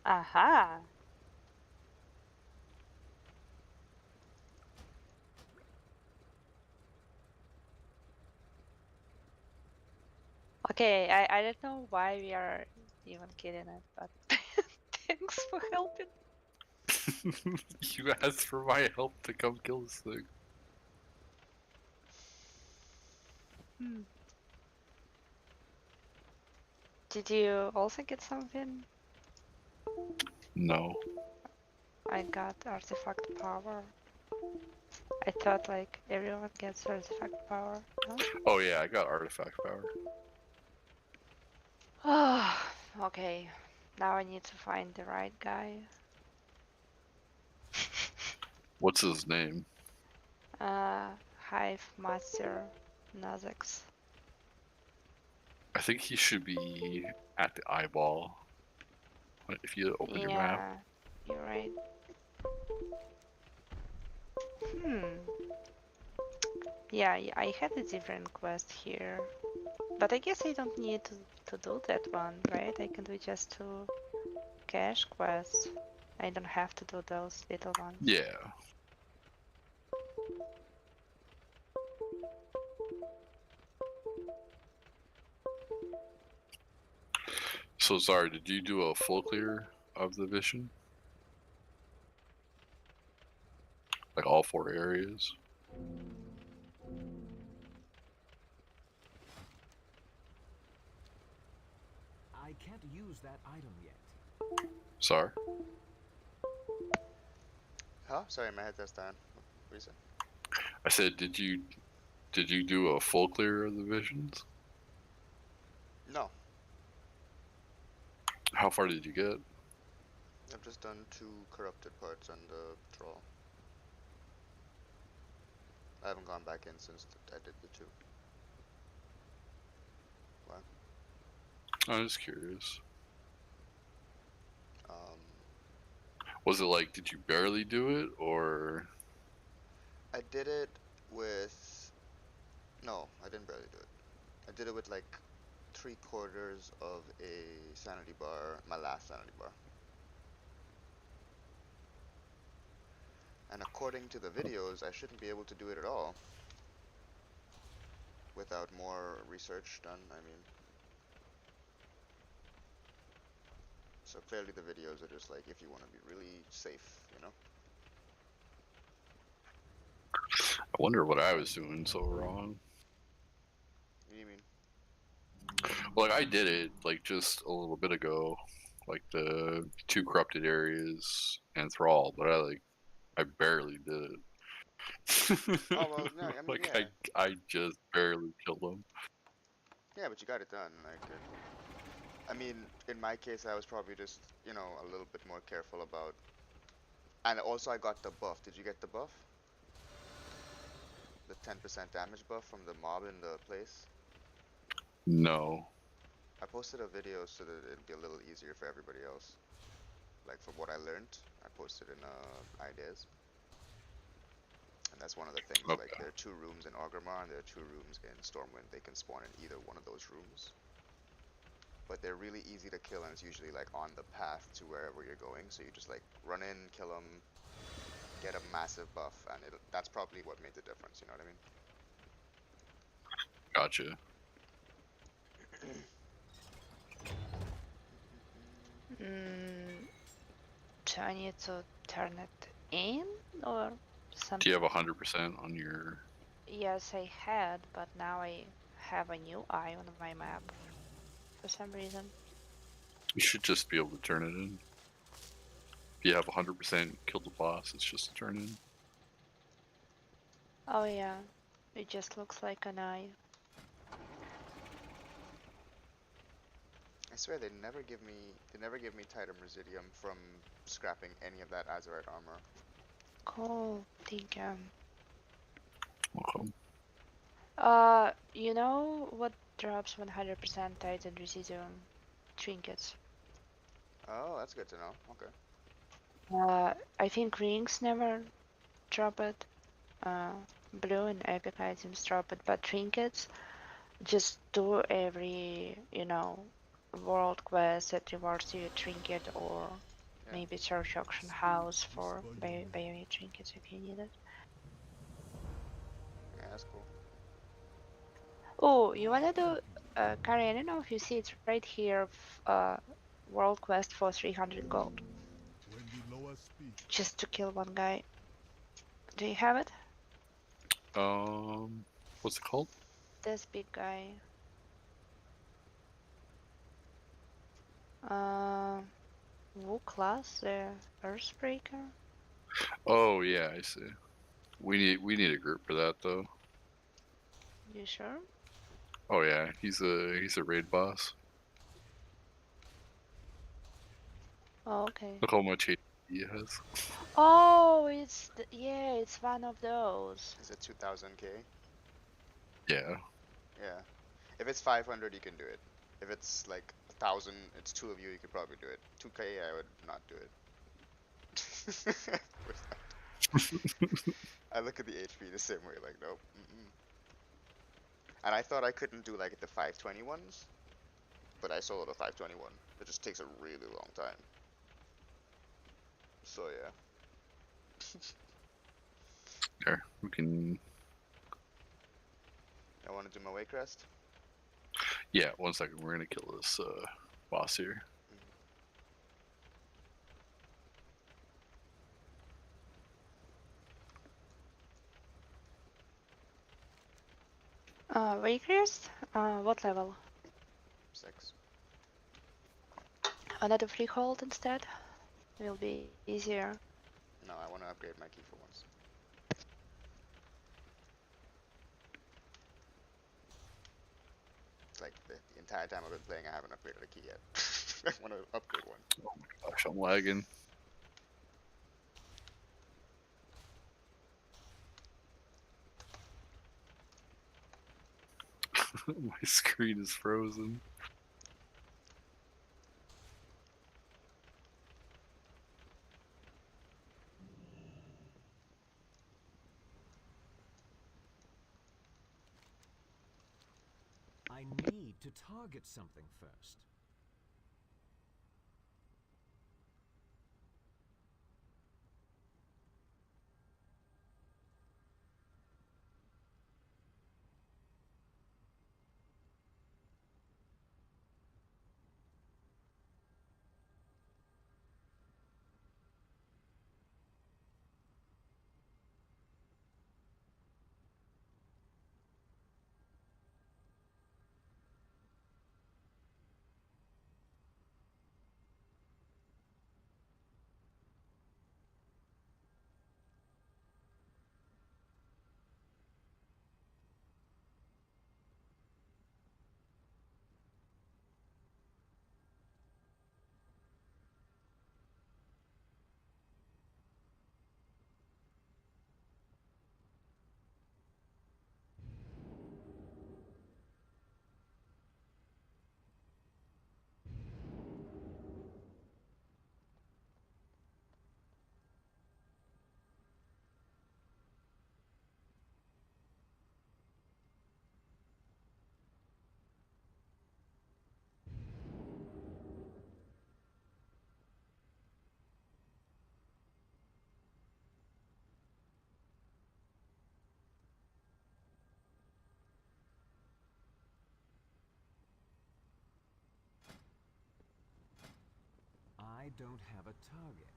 Aha. Okay, I don't know why we are even killing it, but thanks for helping. You asked for my help to come kill this thing. Hmm. Did you also get something? No. I got artifact power. I thought like everyone gets artifact power. No? Oh yeah, I got artifact power. Oh, okay. Now I need to find the right guy. What's his name? Hive Master Nazex. I think he should be at the eyeball. If you open your map. Yeah, you're right. Yeah, I had a different quest here. But I guess I don't need to do that one, right? I can do just 2 cash quests. I don't have to do those little ones. Yeah. So sorry, did you do a full clear of the vision? Like all 4 areas? I can't use that item yet. Sorry? Huh? Sorry, my headset's down. What you said? I said, did you do a full clear of the visions? No. How far did you get? I've just done 2 corrupted parts and the troll. I haven't gone back in since I did the 2. What? I'm just curious. Um, Was it like, did you barely do it, or? I did it with... No, I didn't barely do it. I did it with like 3/4 of a sanity bar, my last sanity bar. And according to the videos, I shouldn't be able to do it at all without more research done, I mean. So clearly the videos are just like, if you want to be really safe, you know? I wonder what I was doing so wrong. What do you mean? Well, like, I did it, like, just a little bit ago. Like, the 2 corrupted areas and Thrall, but I barely did it. Oh well, no, I mean, Like yeah, I just barely killed him. yeah, but you got it done. Like, I mean, in my case, I was probably just, you know, a little bit more careful about. And also, I got the buff. Did you get the buff? The 10% damage buff from the mob in the place. No. I posted a video so that it'd be a little easier for everybody else. Like from what I learned, I posted in ideas. And that's one of the things. Okay. Like there are 2 rooms in Orgrimmar and there are 2 rooms in Stormwind. They can spawn in either one of those rooms. But they're really easy to kill, and it's usually like on the path to wherever you're going. So you just like run in, kill them, get a massive buff, and that's probably what made the difference. You know what I mean? Gotcha. Do I need to turn it in or something? Do you have 100% on your? Yes, I had, but now I have a new eye on my map for some reason. You should just be able to turn it in. If you have 100% kill the boss, it's just a turn in. Oh yeah, it just looks like an eye. I swear they never give me Titan Residium from scrapping any of that Azerite armor. Cool, thank you. Welcome. You know what drops 100% Titan Residuum? Trinkets. Oh, that's good to know. Okay. I think rings never drop it. Blue and epic items drop it, but trinkets just do every, world quest that rewards you a trinket, or Yeah. maybe search auction house for buy trinkets if you need it. Yeah, that's cool. Oh, you wanna do, Kari, I don't know if you see it right here, world quest for 300 gold. Just to kill one guy. Do you have it? What's it called? This big guy. Wu class, the Earthbreaker. Oh yeah, I see. We need a group for that though. You sure? Oh yeah, he's a raid boss. Oh, okay. Look how much HP he has. Oh, yeah, it's one of those. Is it 2000k? Yeah. Yeah. If it's 500, you can do it. If it's like 1000, it's 2 of you, you could probably do it. 2k, I would not do it. I look at the HP the same way, like, nope. And I thought I couldn't do like the 520 ones, but I solo the 521. It just takes a really long time. So yeah. There, we can. I want to do my way crest. Yeah, 1 second. We're gonna kill this boss here. Waycrest? What level? 6. Another freehold instead? Will be easier. No, I want to upgrade my key for once. It's like the entire time I've been playing, I haven't upgraded a key yet. I want to upgrade one. Oh my gosh, I'm lagging. My screen is frozen. I need to target something first. don't have a target.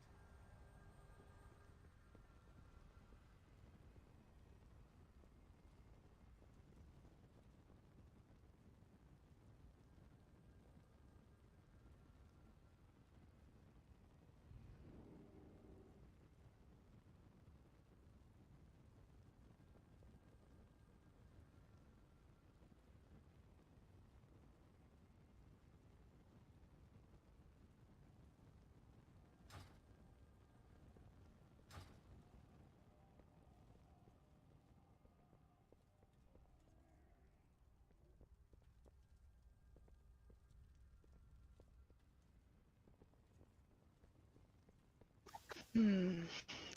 Hmm.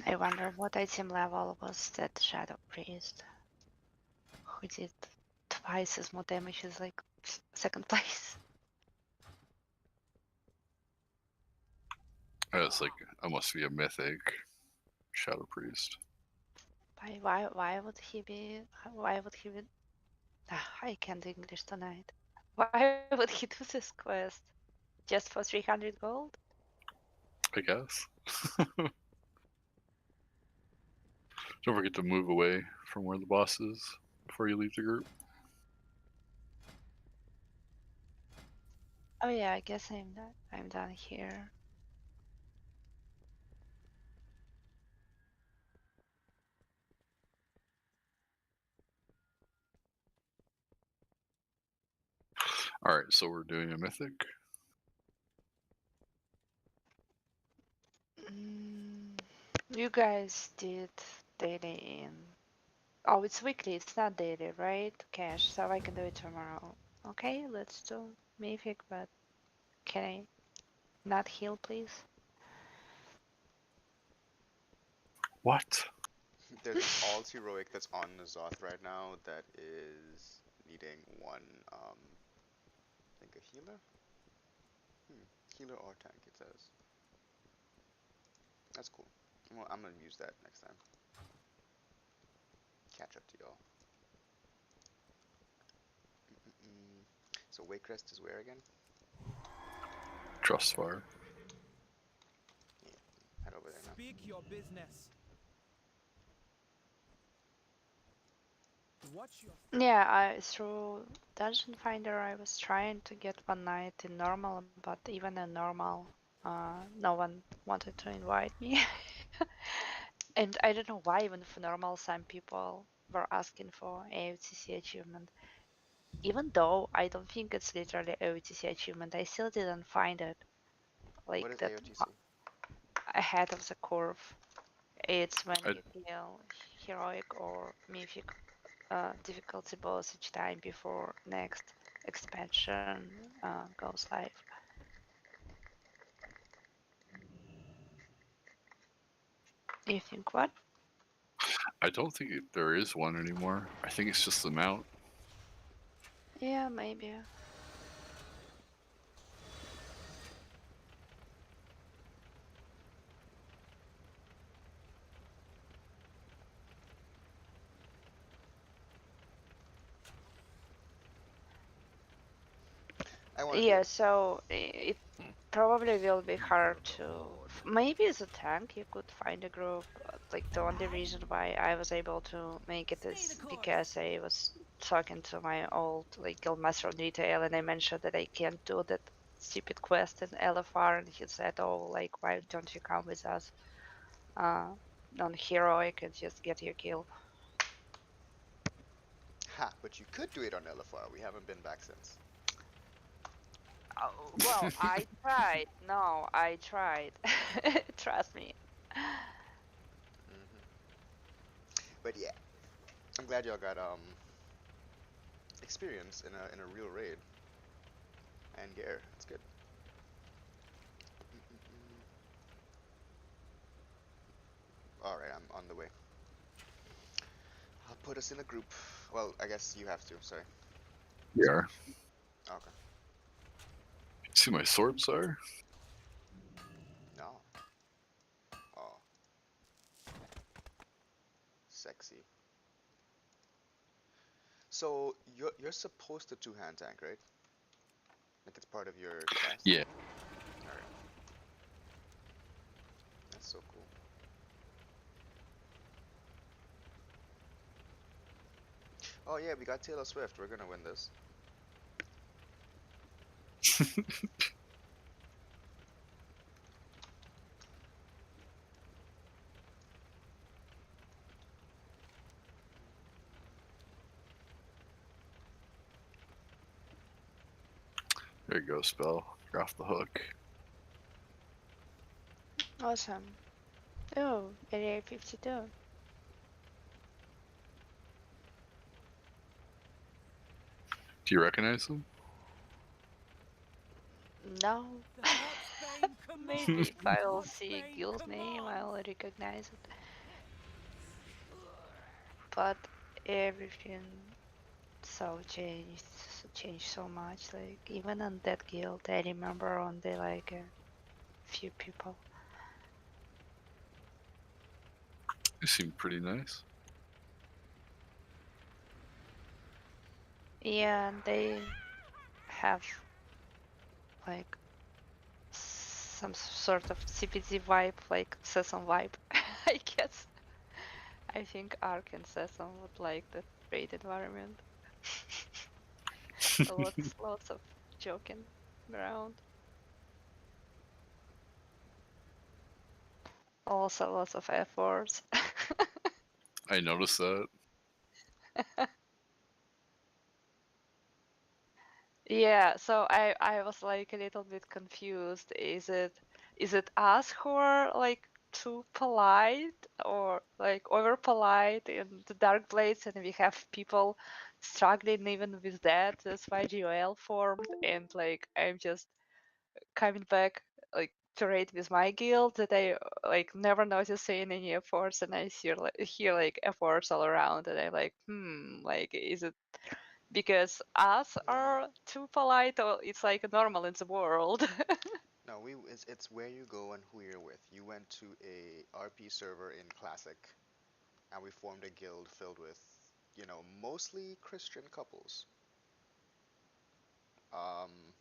I wonder what item level was that Shadow Priest who did twice as more damage as like second place. It's like, I must be a mythic Shadow Priest. Why would he be? Why would he be? I can't English tonight. Why would he do this quest? Just for 300 gold? I guess. Don't forget to move away from where the boss is before you leave the group. Oh yeah, I guess I'm done here. Alright, so we're doing a mythic. You guys did daily in. Oh, it's weekly. It's not daily, right? Cash, so I can do it tomorrow. Okay, let's do Mythic, but can I not heal, please? What? There's an alt heroic that's on Nazoth right now that is needing one, I think a healer? Healer or tank, it says. That's cool. Well, I'm gonna use that next time. Catch up to y'all. So Waycrest is where again? Trustfire. Yeah, head over there now. Speak your business. Watch your Yeah, through Dungeon Finder I was trying to get one night in normal, but even in normal, no one wanted to invite me. And I don't know why, even for normal, some people were asking for AOTC achievement. Even though I don't think it's literally AOTC achievement, I still didn't find it. Like What is that AOTC? ahead of the curve. It's when I- you kill heroic or mythic difficulty boss each time before next expansion goes live. You think what? I don't think there is one anymore. I think it's just the mount. Yeah, maybe. I want to Yeah, so it probably will be hard to. Maybe as a tank you could find a group. Like the only reason why I was able to make it is because I was talking to my old like guildmaster on retail, and I mentioned that I can't do that stupid quest in LFR, and he said, "Oh, like why don't you come with us on heroic and just get your kill?" Ha! But you could do it on LFR. We haven't been back since. Oh, well, I tried. No, I tried. Trust me. But yeah, I'm glad y'all got experience in a real raid. And gear, it's good. All right, I'm on the way. I'll put us in a group. Well, I guess you have to. Sorry. We are. Okay. See my sword, sire? No. Oh. Sexy. So you're supposed to two-hand tank, right? Like it's part of your class. Yeah. Alright. so cool. Oh yeah, we got Taylor Swift. We're gonna win this. There you go, spell. You're off the hook. Awesome. Oh, area 52. Do you recognize them? No. The Heartsbane commands Maybe if you. I'll see Heartsbane guild name, commands. I'll recognize it. But everything changed so much. Like even on that guild, I remember only like a few people. They seem pretty nice. Yeah, and they have like some sort of CPZ vibe, like Sesson vibe, I guess. I think Ark and Sesson would like that raid environment. lots of joking around. Also lots of efforts. I noticed that. Yeah, so I was like a little bit confused. Is it us who are like too polite or like over polite in the Dark Blades, and we have people struggling even with that? That's why GOL formed, and like I'm just coming back like to raid with my guild that I like never noticing any efforts, and I hear like efforts all around, and I'm like, like is it because us are too polite, or it's like normal in the world? No, it's where you go and who you're with. You went to a RP server in Classic, and we formed a guild filled with, mostly Christian couples. Um,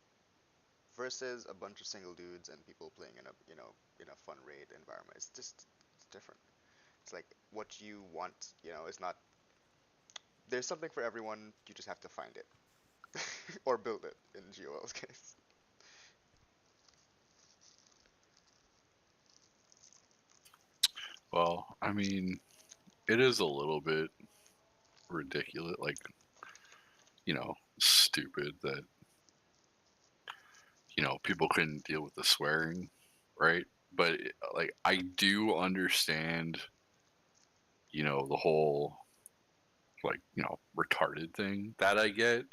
versus a bunch of single dudes and people playing in a fun raid environment. It's different. It's like what you want, it's not. There's something for everyone. You just have to find it or build it in GOL's case. Well, I mean, it is a little bit ridiculous, like, stupid that, people couldn't deal with the swearing, right? But, like, I do understand, the whole, like, retarded thing that I get.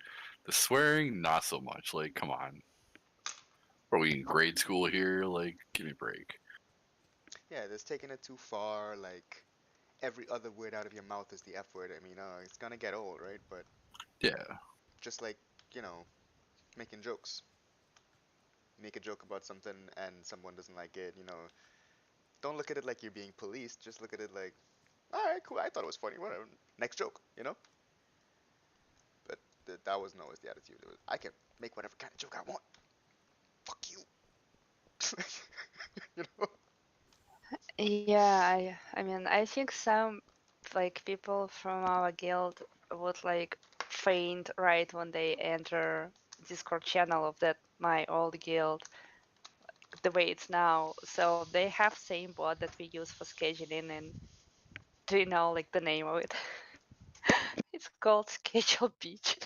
The swearing, not so much. Like, come on. Are we in grade school here? Like, give me a break. Yeah, that's taking it too far. Like every other word out of your mouth is the F word. I mean, it's gonna get old, right? But Yeah. just like you know, making jokes. Make a joke about something and someone doesn't like it. Don't look at it like you're being policed. Just look at it like, all right, cool. I thought it was funny. Whatever. Next joke. But that wasn't always the attitude. I can make whatever kind of joke I want. Fuck you. you know. Yeah, I mean, I think some like people from our guild would like faint right when they enter Discord channel of that my old guild the way it's now. So they have same bot that we use for scheduling, and do you know like the name of it? It's called Schedule Beach.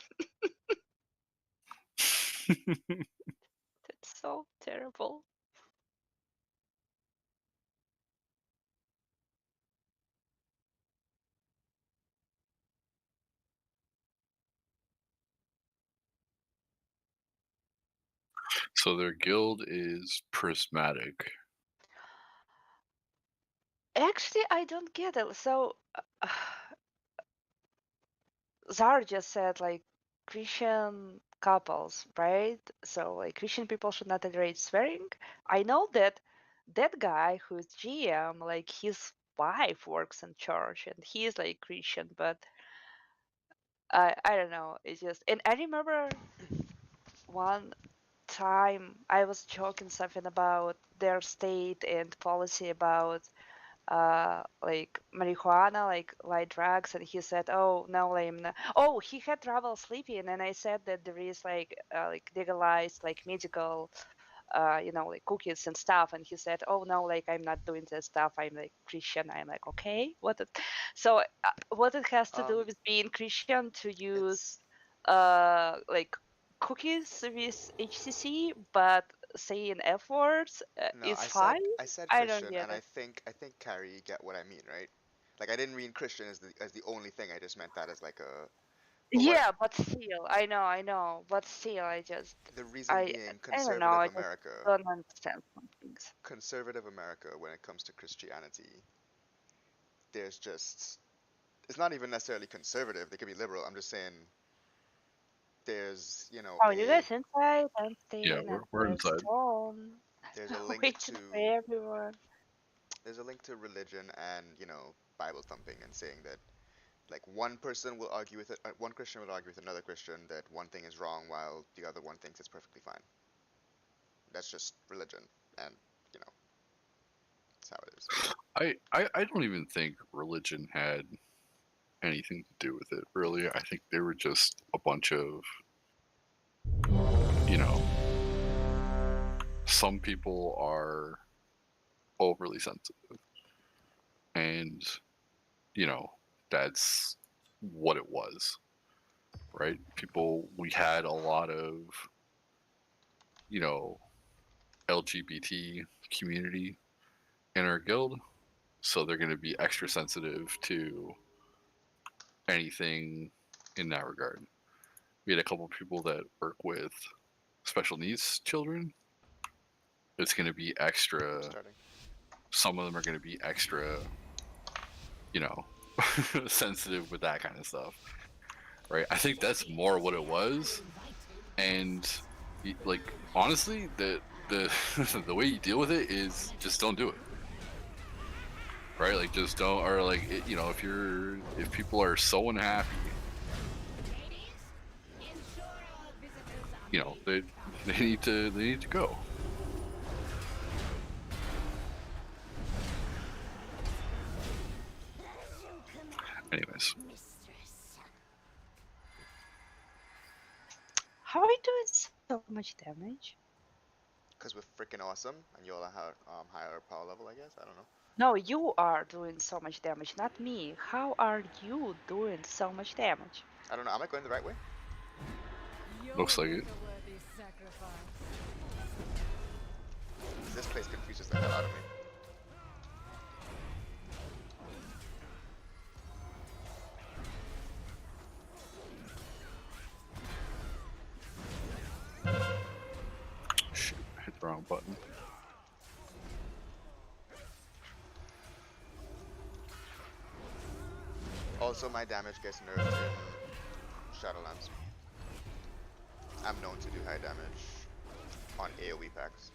That's so terrible. So their guild is prismatic. Actually, I don't get it. So Zara just said like Christian couples, right? So like Christian people should not tolerate swearing. I know that that guy who's GM, like his wife works in church and he is like Christian, but I don't know. It's just, and I remember one time I was joking something about their state and policy about like marijuana, like light drugs, and he said, "Oh no, oh, he had trouble sleeping," and I said that there is like legalized like medical, like cookies and stuff, and he said, "Oh no, like I'm not doing this stuff. I'm like Christian." I'm like, okay, so what it has to do with being Christian to use like cookies with HCC, but saying F words No, is fine? I said I don't Christian, get and it. I think Carrie, you get what I mean, right? Like I didn't mean Christian as the only thing. I just meant that as like a. But what Yeah, but still, I know, but still, the reason I, being, I don't know, conservative I just America, don't understand some things. conservative America, when it comes to Christianity, there's just it's not even necessarily conservative. They could be liberal. I'm just saying there's Oh, you guys inside? I'm Yeah, staying at we're the inside. stone, there's a link to waiting for everyone. religion and Bible thumping and saying that like one person will argue with it, one Christian will argue with another Christian that one thing is wrong while the other one thinks it's perfectly fine. That's just religion, and that's how it is. I don't even think religion had anything to do with it, really. I think they were just a bunch of, some people are overly sensitive. And, that's what it was, right? We had a lot of, LGBT community in our guild. So they're going to be extra sensitive to anything in that regard. We had a couple of people that work with special needs children. It's going to be extra. Some of them are going to be extra, sensitive with that kind of stuff, right? I think that's more what it was. And like honestly, the the way you deal with it is just don't do it. Right, like just don't, or like if people are so unhappy, they need to go. Anyways, How are you doing so much damage? Because we're freaking awesome, and you all are higher power level, I guess. I don't know. No, you are doing so much damage, not me. How are you doing so much damage? I don't know. Am I going the right way? looks like it. This place confuses the hell out of me. Shoot, hit the wrong button. Also, my damage gets nerfed in Shadowlands. I'm known to do high damage on AoE packs.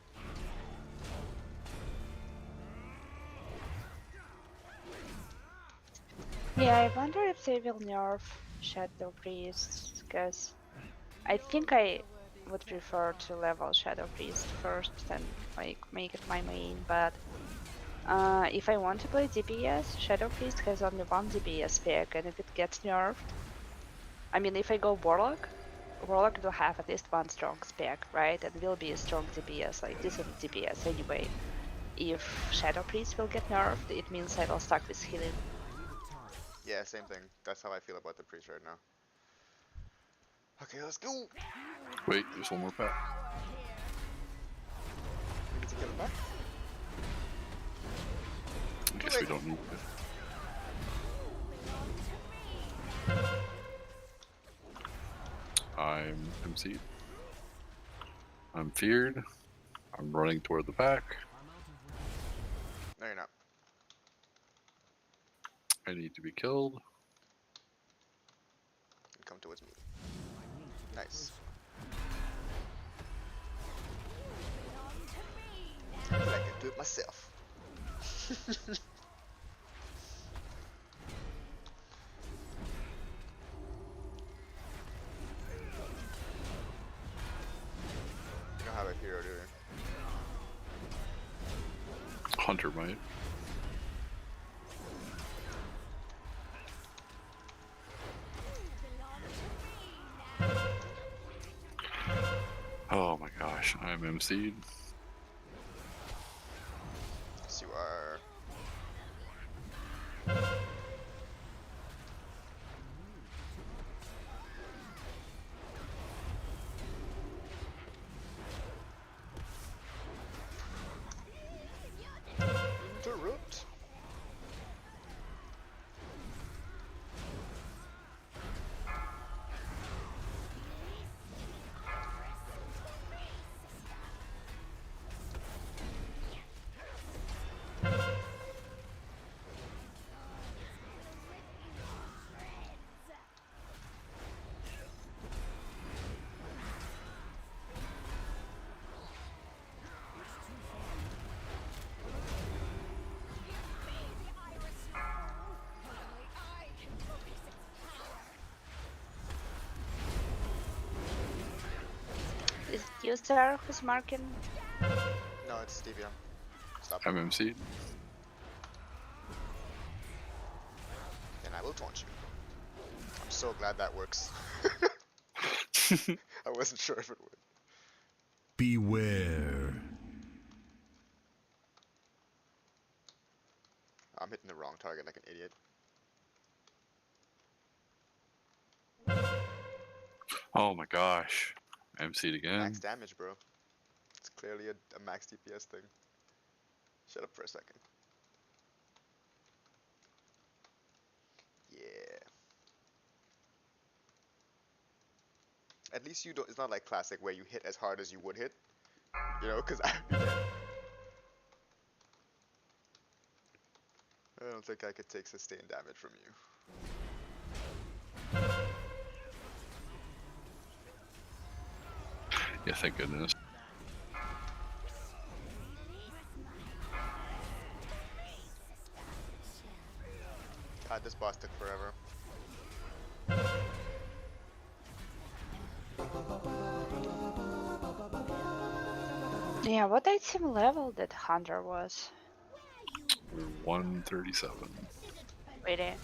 Yeah, I wonder if they will nerf Shadow Priest, because I think I would prefer to level Shadow Priest first and like make it my main, but if I want to play DPS, Shadow Priest has only one DPS spec, and if it gets nerfed, I mean if I go Warlock will have at least one strong spec, right? And will be a strong DPS, like decent DPS anyway. If Shadow Priest will get nerfed, it means I will stuck with healing. Yeah, same thing. That's how I feel about the priest right now. Okay, let's go! Wait, there's one more pack. We need to kill him back? I guess we don't need to. I'm MC'd. I'm feared. I'm running toward the pack. No, you're not. I need to be killed. Come towards me. Nice. I feel like I can do it myself. You don't have a hero, do you? Hunter might. Oh my gosh, I'm MC'd. Yes, you are. Interrupt. Is it you, sir, who's marking? No, it's Stevia. Stop. I'm MC'd. And I will taunt you. I'm so glad that works. I wasn't sure if it would. Beware. I'm hitting the wrong target like an idiot. Oh my gosh. MC'd again. Max damage, bro. It's clearly a max DPS thing. Shut up for a second. Yeah. At least you don't. It's not like classic where you hit as hard as you would hit. You know, because I'd be dead. I don't think I could take sustained damage from you. Yeah, thank goodness. God, this boss took forever. Yeah, what item level that Hunter was? 137. Really? Damn.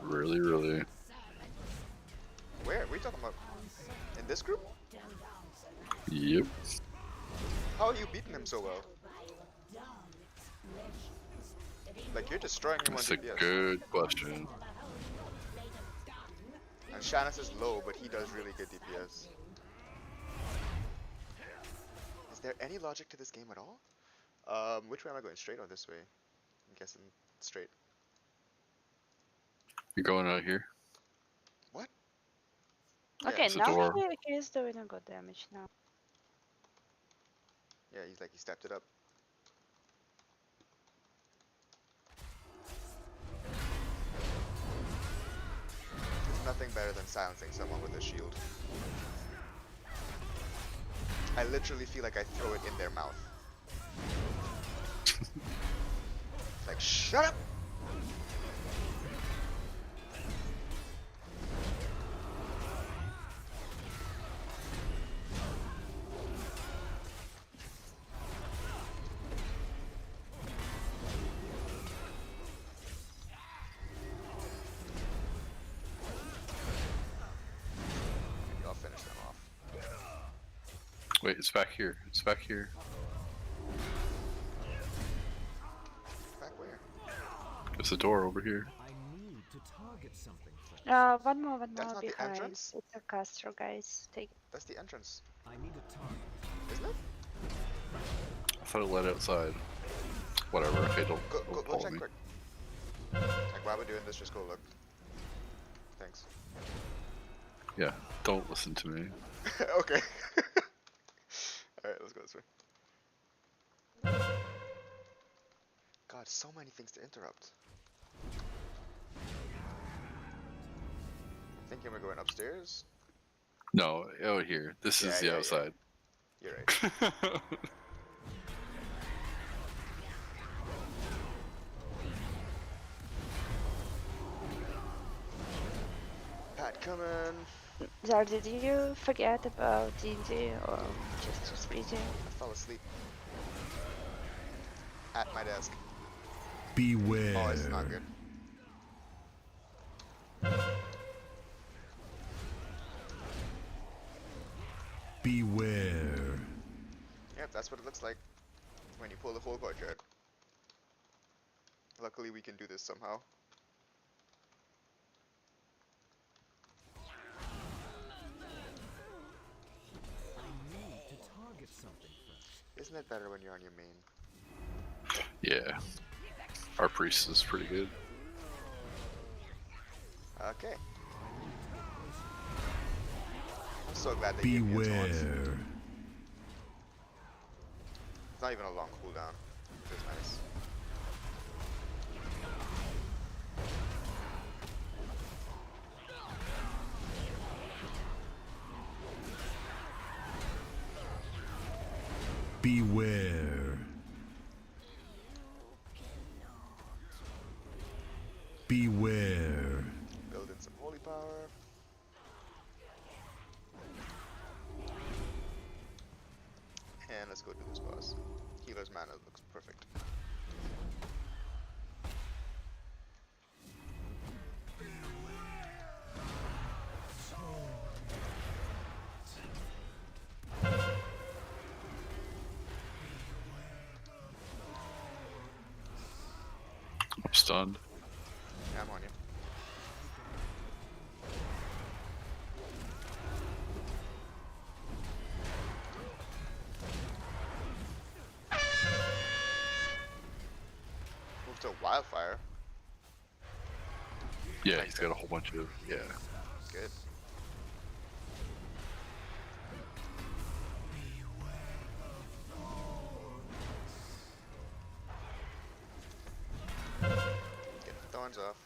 Really, really. Where? What are you talking about? In this group? Yep. How are you beating him so well? Like, you're destroying him on That's a DPS. good question. And Shannis is low, but he does really good DPS. Is there any logic to this game at all? Which way am I going? Straight or this way? I'm guessing straight. You're going out here? What? Okay, it's a now door. he is doing a good damage now. Yeah, he's like, he stepped it up. There's nothing better than silencing someone with a shield. I literally feel like I throw it in their mouth. Like, shut up! Maybe I'll finish them off. Wait, it's back here. It's back here. Back where? There's a door over here. I need to target something first. One more That's not the behind. entrance? It's a Castro, guys. Take it. That's the entrance, I need a target. isn't it? I thought it led outside. Whatever, okay, don't Go follow check me. quick. Like, while we're doing this, just go look. Thanks. Yeah, don't listen to me. Okay. Alright, let's go this way. God, so many things to interrupt. I'm thinking we're going upstairs. No, out here. This is Yeah, the yeah, yeah. outside. You're right. Pat coming. Zar, did you forget about D&D or just reading? I fell asleep. at my desk. Beware. Oh, it's not good. Beware. Yep, that's what it looks like when you pull the full courtyard. Luckily, we can do this somehow. I need to target something first. Isn't it better when you're on your main? Yeah. Our priest is pretty good. Okay. I'm so glad they gave me a taunt. Beware. It's not even a long cooldown, which is nice. Beware. Beware. Build in some holy power. And let's go do this boss. Healer's mana looks perfect. I'm stunned. Yeah, I'm on you. Move to wildfire. Yeah, he's got a whole bunch of, yeah. Good. Get the thorns off.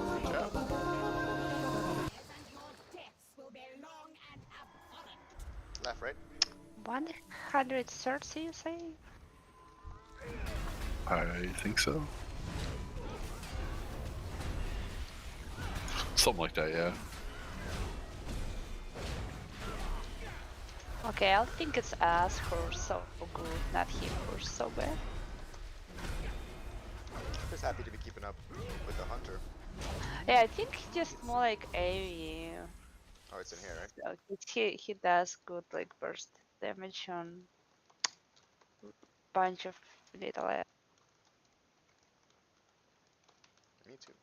Good job. Left, right? 130, you say? I think so. Something like that, yeah. Okay, I think it's us who's so good, not him who's so bad. Just happy to be keeping up with the hunter. Yeah, I think just more like AoE. Oh, it's in here, right? So he does good like burst damage on bunch of little. Me too.